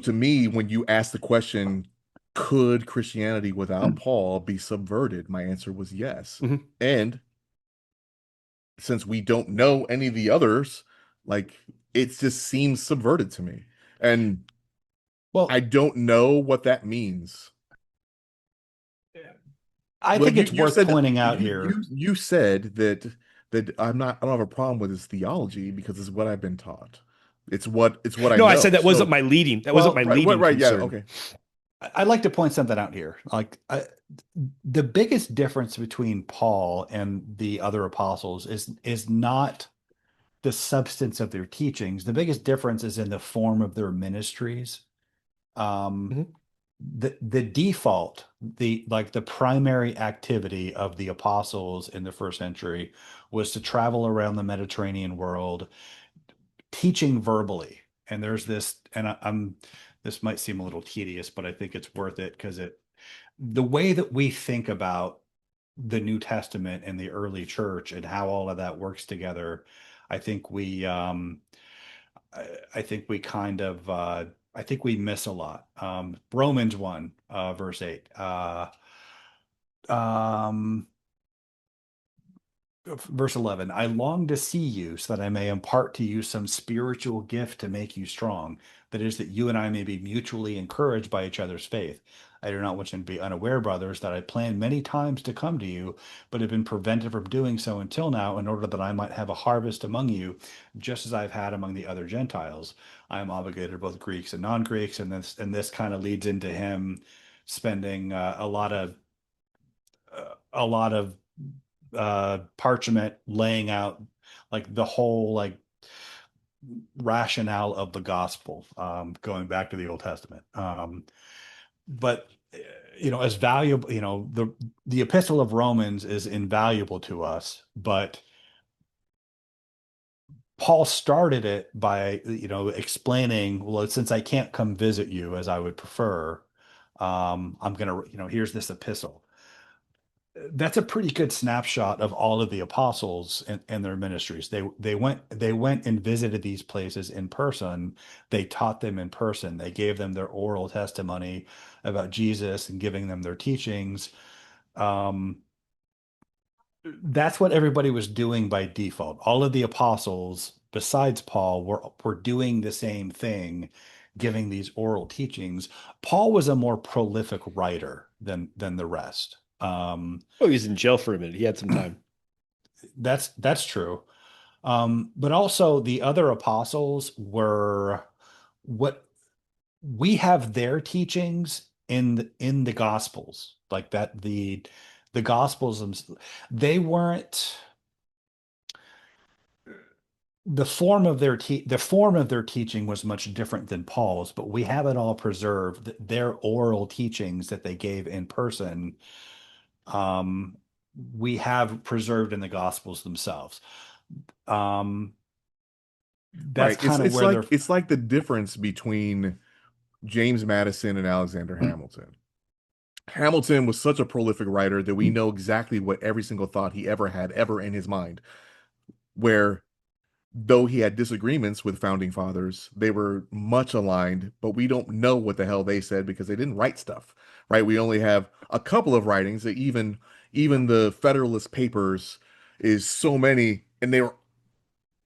to me, when you ask the question, could Christianity without Paul be subverted? My answer was yes. Hmm. And since we don't know any of the others, like it just seems subverted to me. And I well, don't know what that means. I Like think it's you worth said pointing out here. you said that I don't have a problem with his theology because it's what I've been taught. It's what I No, I said know. that wasn't So my leading. That wasn't my Well, leading right, yeah, concern. okay. I'd like to point something out here. The biggest difference between Paul and the other apostles is not the substance of their teachings. The biggest difference is in the form of their ministries. Um, Mhm. the default, the primary activity of the apostles in the first century was to travel around the Mediterranean world teaching verbally. And there's this, and I'm this might seem a little tedious, but I think it's worth it because the way that we think about the New Testament and the early church and how all of that works together, I think we I think we kind of I think we miss a lot. Romans 1, verse 8. Um, Verse 11, I long to see you so that I may impart to you some spiritual gift to make you strong. That is, that you and I may be mutually encouraged by each other's faith. I do not want you to be unaware, brothers, that I planned many times to come to you, but have been prevented from doing so until now, in order that I might have a harvest among you, just as I've had among the other Gentiles. I am obligated to both Greeks and non-Greeks, and this kind of leads into him spending a lot of parchment laying out like the whole like rationale of the gospel, going back to the Old Testament. But as valuable, the Epistle of Romans is invaluable to us, but Paul started it by explaining, well, since I can't come visit you as I would prefer, I'm gonna, here's this epistle. That's a pretty good snapshot of all of the apostles and their ministries. They went and visited these places in person. They taught them in person. They gave them their oral testimony about Jesus and giving them their teachings. Um, that's what everybody was doing by default. All of the apostles, besides Paul, were doing the same thing, giving these oral teachings. Paul was a more prolific writer than the rest. Oh, he was in jail for a minute. He had some time. That's true. But also the other apostles were what we have their teachings in the Gospels, like that the Gospels they weren't the form of their teaching was much different than Paul's, but we have it all preserved. Their oral teachings that they gave in person, um, we have preserved in the Gospels themselves. Um, that's Right. It's kind of it's where like they're it's like the difference between James Madison and Alexander Hamilton. Hamilton was such a prolific writer that we know exactly what every single thought he ever had ever in his mind. Where though he had disagreements with founding fathers, they were much aligned, but we don't know what the hell they said because they didn't write stuff, right? We only have a couple of writings that even the Federalist Papers is so many, and they were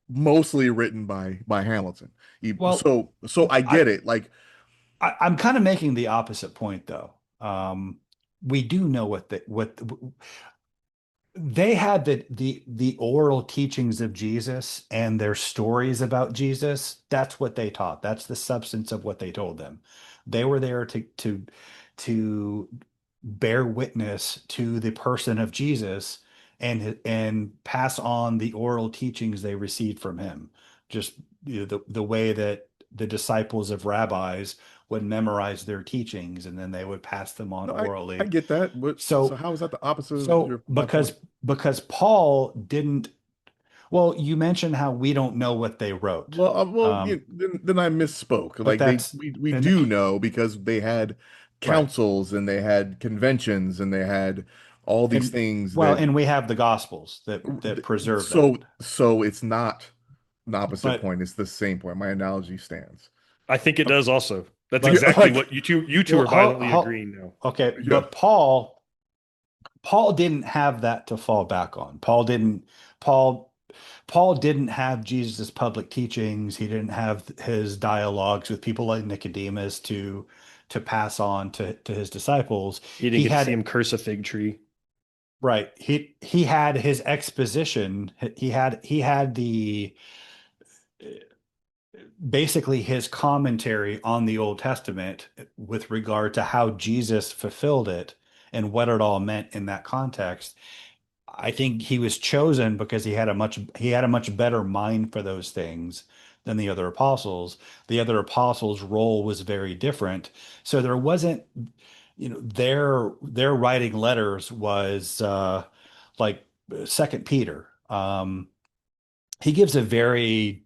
mostly written by Hamilton. Well, So I I, get it. Like, I'm kind of making the opposite point though. We do know what they had the oral teachings of Jesus and their stories about Jesus. That's what they taught. That's the substance of what they told them. They were there to bear witness to the person of Jesus and pass on the oral teachings they received from him. Just the way that the disciples of rabbis would memorize their teachings and then they would pass them on no, I orally. get that. So So how is that the opposite of so your my point? because Paul didn't, well, you mentioned how we don't know what they wrote. Then I misspoke. But Like that's we and do know because they had right. councils and they had conventions and they had all these And things well, that and we have the gospels that preserve that. so it's not an opposite But point. It's the same point. My analogy stands. I think it does also. That's but exactly like what you two well, are violently agreeing now. okay, Yeah. but Paul didn't have that to fall back on. Paul Paul didn't have Jesus' public teachings. He didn't have his dialogues with people like Nicodemus to pass on to his disciples. He didn't He get to see had him curse a fig tree. right. He had his exposition. He had the basically his commentary on the Old Testament with regard to how Jesus fulfilled it and what it all meant in that context. I think he was chosen because he had a much better mind for those things than the other apostles. The other apostles' role was very different. So there wasn't, their writing letters was like Second Peter. He gives a very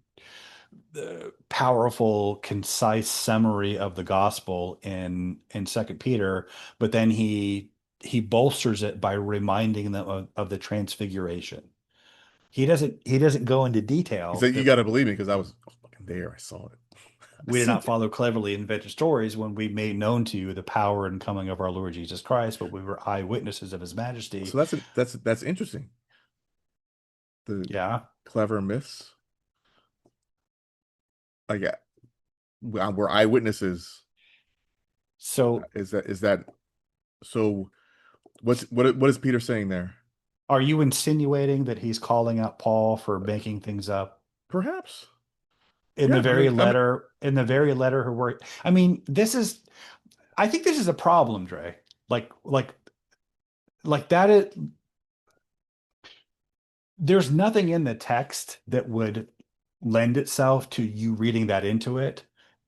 powerful, concise summary of the gospel in Second Peter, but then he bolsters it by reminding them of the transfiguration. He doesn't go into He detail said, "You that got to believe me because I was fucking there. I saw it. I we did saw not follow cleverly invented stories when we made known to you the power and coming of our Lord Jesus Christ, but we were eyewitnesses of his majesty. So that's interesting. The Yeah. clever myths, like we're eyewitnesses. So Is that so? What is Peter saying there? are you insinuating that he's calling out Paul for making things up? Perhaps. In the Yeah. very letter, her work. I mean, I think this is a problem, Dre. Like that is, there's nothing in the text that would lend itself to you reading that into it.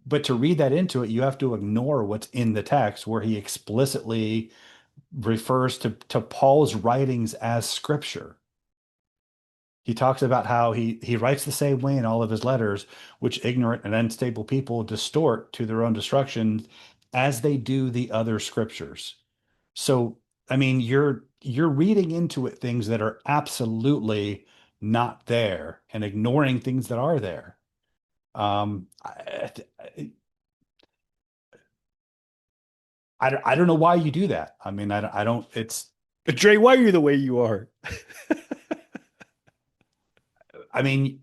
But to read that into it, you have to ignore what's in the text where he explicitly refers to Paul's writings as scripture. He talks about how he writes the same way in all of his letters, which ignorant and unstable people distort to their own destruction as they do the other scriptures. So, I mean, you're reading into it things that are absolutely not there and ignoring things that are there. I don't know why you do that. I mean, I don't, it's, But Dre, why are you the way you are? I mean,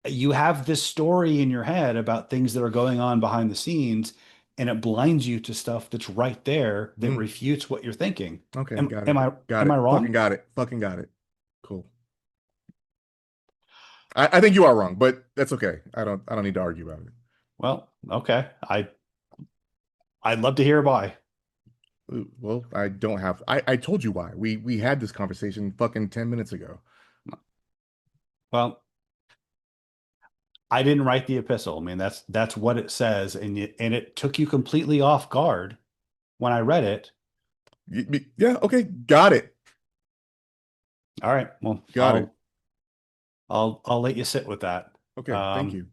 you have this story in your head about things that are going on behind the scenes, and it blinds you to stuff that's right there that Mm, refutes what you're thinking. okay, Am, got it. am I Got am I it. Fucking wrong? got it. Fucking got it. Cool. I think you are wrong, but that's okay. I don't need to argue about it. Well, okay. I'd love to hear why. Well, I don't have. I told you why. We had this conversation fucking 10 minutes ago. Well, I didn't write the epistle. I mean, that's what it says, and it took you completely off guard when I read it. Yeah, okay, got it. All right. Well, Got it. I'll let you sit with that. Okay, thank Um, you.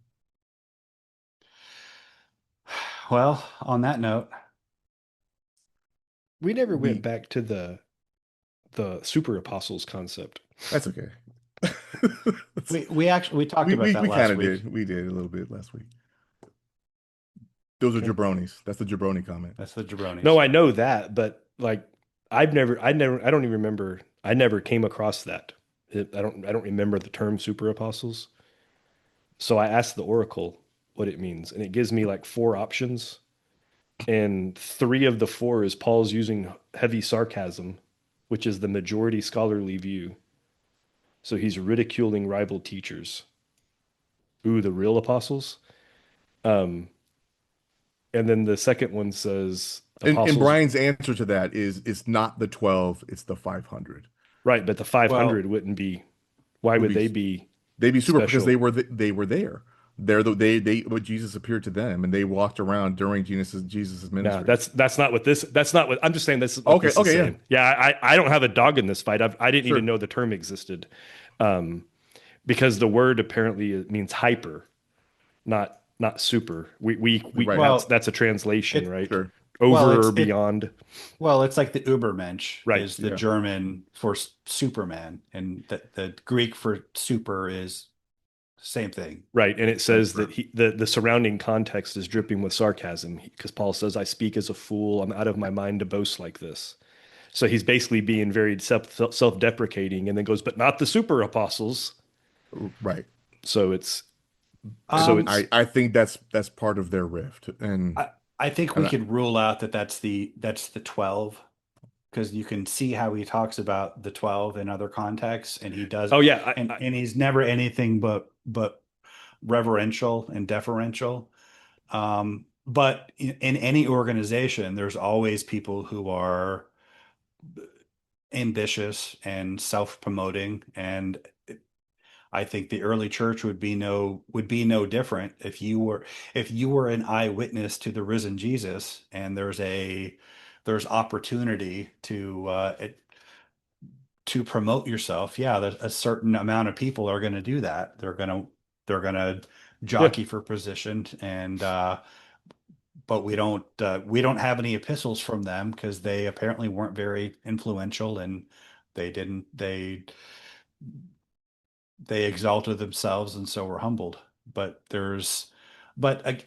well, on that note, We never we went back to the super apostles concept. that's okay. We talked about that We kind last of week. did. We did a little bit last week. Those are Okay. jabronis. That's the jabroni comment. That's the jabronis. No, I know that, but like I don't even remember. I never came across that. I don't remember the term super apostles. So I asked the oracle what it means, and it gives me like four options, and three of the four is Paul's using heavy sarcasm, which is the majority scholarly view. So he's ridiculing rival teachers. Ooh, the real apostles. Um, and then the second one says And apostles, Brian's answer to that is it's not the 12, it's the 500. right? But the Well, 500 wouldn't be. Why Would would be they be they'd be super because special? they were there. They when Jesus appeared to them and they walked around during Jesus's No, ministry. that's not what this. That's not what I'm just saying. This is what Okay, this is okay, yeah. saying. Yeah, I don't have a dog in this fight. I didn't Sure. even know the term existed, um, because the word apparently means hyper, not super. We Right. well, that's a translation, it right? Sure. well, Over or beyond. it's like the Übermensch Right. is the Yeah. German for Superman, and the Greek for super is same thing. Right. And it That's says that true. the surrounding context is dripping with sarcasm because Paul says, I speak as a fool. I'm out of my mind to boast like this. So he's basically being very self-deprecating and then goes, but not the super apostles. Right. So it's, so Um, it's, I think that's part of their rift. I I think we And I, could rule out that that's the 12, because you can see how he talks about the 12 in other contexts, and he does, oh yeah. and he's never anything but reverential and deferential. But in any organization, there's always people who are ambitious and self-promoting, and I think the early church would be no different if you were an eyewitness to the risen Jesus, and there's opportunity to promote yourself. Yeah, a certain amount of people are going to do that. They're gonna Yeah. jockey for position, and but we don't have any epistles from them because they apparently weren't very influential, and they didn't they exalted themselves and so were humbled. But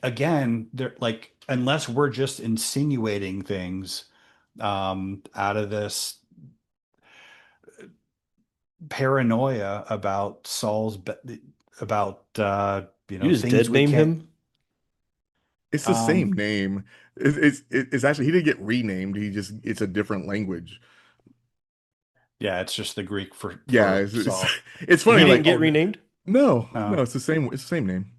again, they're like, unless we're just insinuating things out of this paranoia about about You just things dead we name can't. him. it's the same um name. It's actually he didn't get renamed. He just it's a different language. yeah, it's just the Greek Yeah, for Saul. it's He funny. didn't Like, get oh renamed. no, Oh, no, it's the same. It's the same name.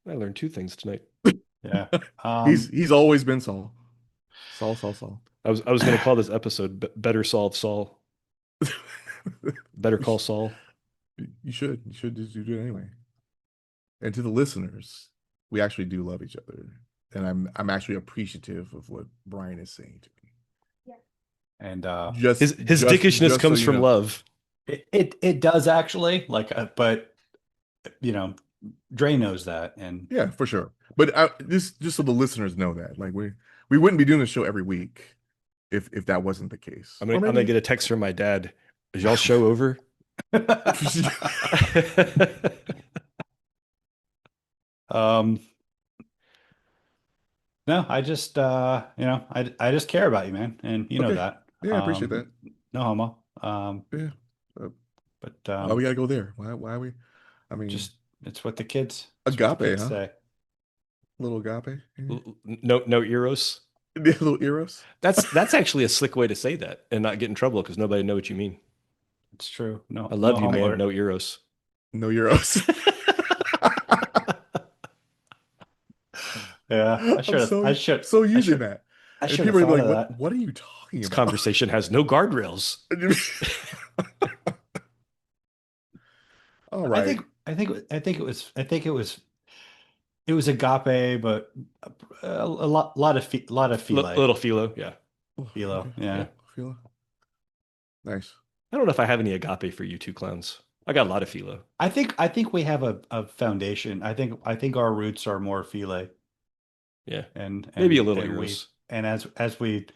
I learned two things tonight. yeah. um He's always been Saul. Saul, Saul, Saul. I was going to call this episode Better Solve Saul. Better You Call should, Saul. you should just do it anyway. And to the listeners, we actually do love each other, and I'm actually appreciative of what Brian is saying to me. and His dickishness Just so comes you from know. love. it does actually, like, but you know Dre knows that. And Yeah, for sure. But just so the listeners know that, like we wouldn't be doing the show every week if that wasn't the case. Or I'm gonna maybe get a text from my dad. Is y'all show over? um no, I just I just care about you, man, and you know okay. that. Yeah, I appreciate that. No homo. Yeah. Uh, But why we gotta go there? Why we? I mean, just it's what the agape, kids huh? say. Little agape. Yeah. No eros. Little eros. That's actually a slick way to say that and not get in trouble because nobody know what you mean. It's true. I No love you, man. homo. No eros. No euros. Yeah, I'm so I using should that. I And should have people are thought like, of that. what are you talking This about? conversation has no guardrails. All I right. think I think it was agape, but lot of philia. Little philo, yeah. Oh, Philo, okay. Yeah. yeah. Feel nice. I don't know if I have any agape for you two clowns. I got a lot of philo. I think we have a foundation. I think our roots are more philia, Yeah. and Maybe a little eros. and as we,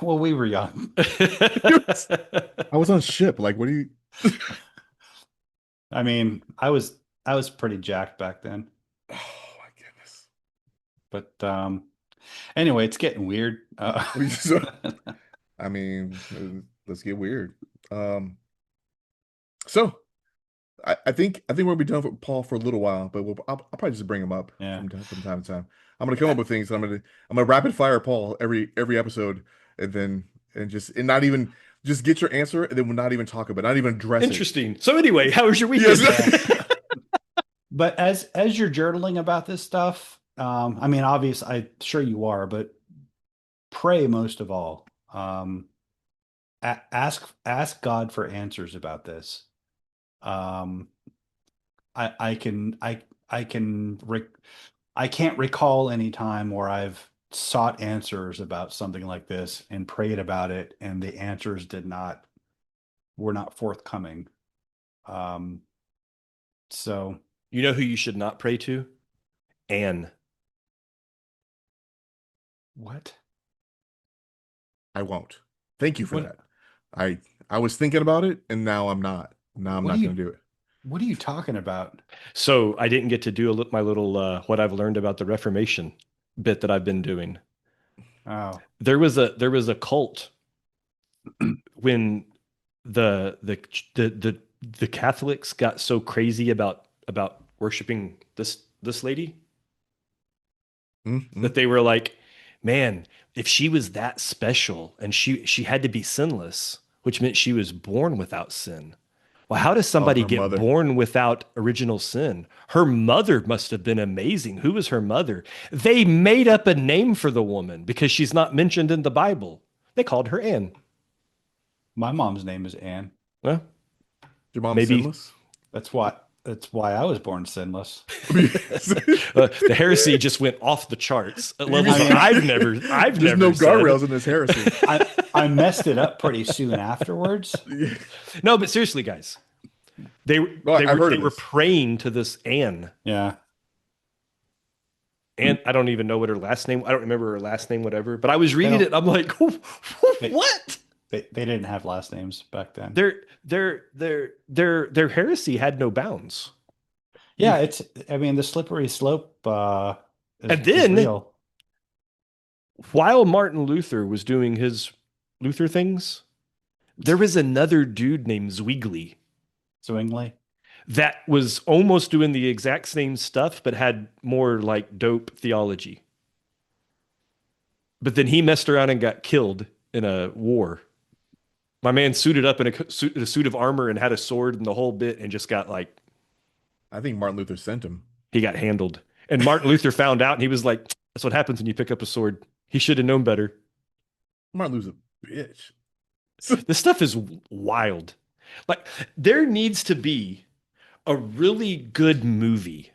well, we were young. I was on ship. Like, what do you? I mean, I was pretty jacked back then. Oh my goodness. But anyway, it's getting weird. So, I mean, let's get weird. So I think we'll be done with Paul for a little while, but I'll probably just bring him up Yeah. from time to time. I'm gonna come up with things. And I'm gonna rapid fire Paul every episode, and not even just get your answer, and then we'll not even talk about it, not even address it. Interesting. So anyway, how was your weekend? Yes. But as you're journaling about this stuff, I mean, obviously, I'm sure you are, but pray most of all. Ask God for answers about this. Um, I can't recall any time where I've sought answers about something like this and prayed about it, and the answers were not forthcoming. So You know who you should not pray to? Anne. what? I won't. Thank you for What- that. I was thinking about it, and now I'm not. Now I'm What not do you- going to do it. What are you talking about? So I didn't get to do my little what I've learned about the Reformation bit that I've been doing. Oh, There was a cult when the Catholics got so crazy about worshiping this lady Mm-hmm. that they were like, man, if she was that special and she had to be sinless, which meant she was born without sin. Well, how does somebody her get mother. born without original sin? Her mother must have been amazing. Who was her mother? They made up a name for the woman because she's not mentioned in the Bible. They called her Anne. my mom's name is Anne. Well, Your mom's maybe- sinless? That's why I was born sinless. the heresy just went off the charts at levels mean- I've never There's no said. guardrails in this heresy. I messed it up pretty soon afterwards. No, but seriously, guys, they I've heard of were this. praying to this Anne. Yeah. And I don't even know what her last name. I don't remember her last name, whatever. But I was reading don't- it. I'm like, what? They didn't have last names back then. Their heresy had no bounds. Yeah, I mean, the slippery slope is, And then- is real. While Martin Luther was doing his Luther things, there was another dude named Zwingli Zwingli. that was almost doing the exact same stuff, but had more like dope theology. But then he messed around and got killed in a war. My man suited up in a suit of armor and had a sword and the whole bit and just got like, I think Martin Luther sent him. he got handled. And Martin Luther found out and he was like, that's what happens when you pick up a sword. He should have known better. Martin Luther's a bitch. This stuff is wild. Like, there needs to be a really good movie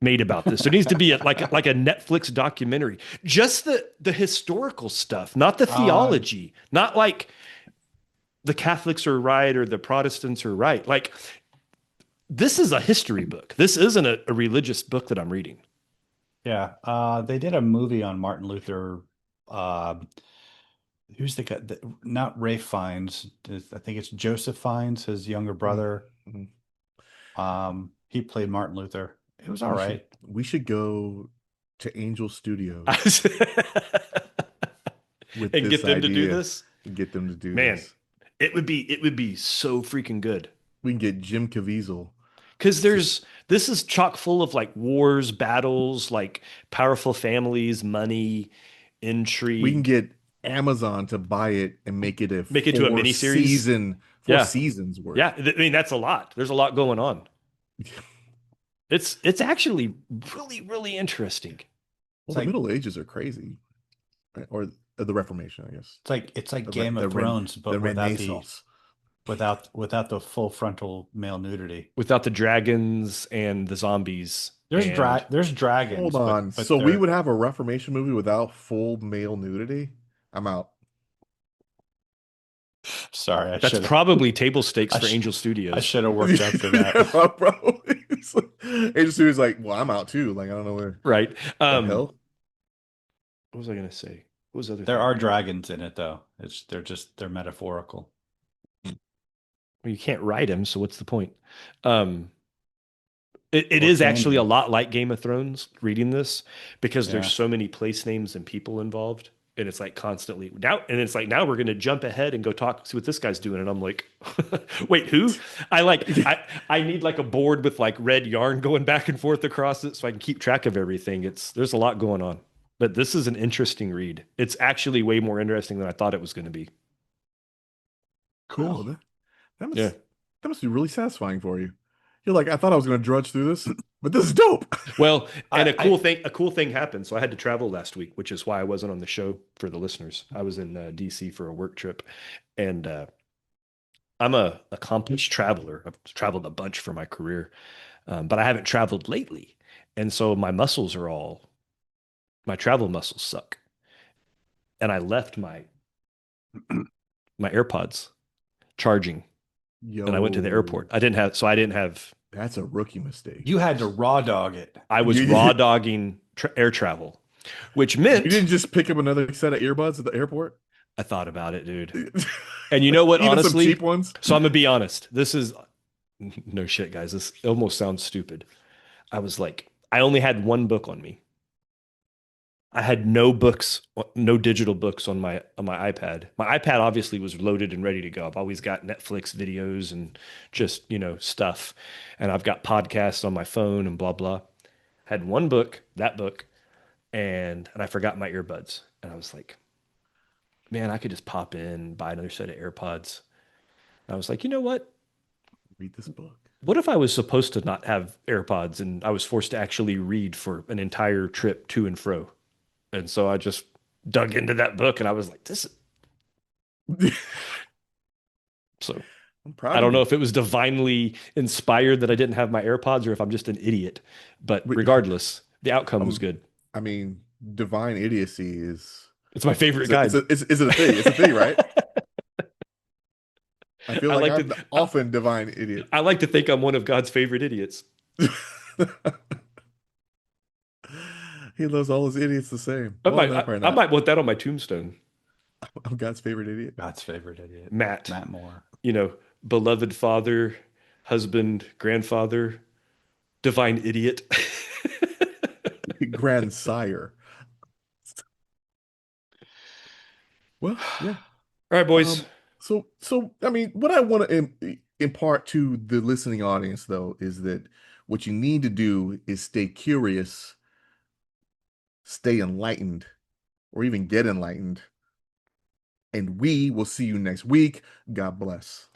made about this. There needs to be like a Netflix documentary. Just the historical stuff, not the theology, not like the Catholics are right or the Protestants are right. Like, this is a history book. This isn't a religious book that I'm reading. Yeah. They did a movie on Martin Luther. Who's the guy? Not Ray Fiennes. I think it's Joseph Fiennes, his younger brother. Mhm. He played Martin Luther. It was all right. We should go to Angel Studios with And this get them to do idea. this. Get them to do Man. this. It would be so freaking good. We can get Jim Caviezel. Because this is chock full of like wars, battles, like powerful families, money, intrigue. We can get Amazon to buy it and make it to a miniseries? Yeah. seasons worth. Yeah, I mean that's a lot. There's a lot going on. It's actually really, really interesting. Well, It's like- the Middle Ages are crazy, right? Or the Reformation, I guess. It's like The Game Re- of the Ren- Thrones, the but Renaissance. without the full frontal male nudity. Without the dragons and the zombies. There's and- there's dragons. Hold but- on. but So we they're- would have a Reformation movie without full male nudity? I'm out. Sorry, That's probably table stakes for Angel Studios. I should have worked up to that. Yeah, bro. Angel Studios like, well, I'm out too. Like, I don't know where Right. the hell. What was I going to say? What was the other There thing? are dragons in it though. They're metaphorical. Well, you can't write them, so what's the point? Um, it Or is can actually a you? lot like Game of Thrones reading this because there's Yeah. so many place names and people involved. And it's like constantly now, and it's like now we're going to jump ahead and go talk, see what this guy's doing. And I'm like, wait, who? I need like a board with like red yarn going back and forth across it so I can keep track of everything. There's a lot going on, but this is an interesting read. It's actually way more interesting than I thought it was going to be. Cool. That must Yeah. that must be really satisfying for you. You're like, I thought I was going to drudge through this, but this is dope. Well, and I a cool thing happened. So I had to travel last week, which is why I wasn't on the show for the listeners. I was in DC for a work trip, and I'm a accomplished traveler. I've traveled a bunch for my career, but I haven't traveled lately, and so my travel muscles suck. And I left my AirPods charging, and I went to the Yo, airport. I didn't have. that's a rookie mistake. You had to raw dog it. I was raw dogging air travel, which You meant didn't just pick up another set of earbuds at the airport? I thought about it, dude. And you know what? Even some Honestly, cheap ones? so I'm gonna be honest. This is no shit, guys. This almost sounds stupid. I was like, I only had one book on me. I had no books, no digital books on my iPad. My iPad obviously was loaded and ready to go. I've always got Netflix videos and just, stuff. And I've got podcasts on my phone and blah blah. Had one book, that book, and I forgot my earbuds. And I was like, man, I could just pop in, buy another set of AirPods. And I was like, you know what? Read this book. What if I was supposed to not have AirPods and I was forced to actually read for an entire trip to and fro? And so I just dug into that book and I was like, this is so I'm proud I of don't know you. if it was divinely inspired that I didn't have my AirPods or if I'm just an idiot. But Wait, regardless, the outcome was um, good. I mean, divine idiocy It's my favorite is guide. it a thing? It's a thing, right? I feel I like like I'm to the often divine idiot. I like to think I'm one of God's favorite idiots. He loves all his idiots the same. Well, no, probably I not. might want that on my tombstone. I'm God's favorite idiot. God's favorite idiot. Matt, Matt Moore. beloved father, husband, grandfather, divine idiot. Grandsire. Well, yeah. All right, boys. So I mean, what I want to impart to the listening audience, though, is that what you need to do is stay curious, stay enlightened, or even get enlightened. And we will see you next week. God bless.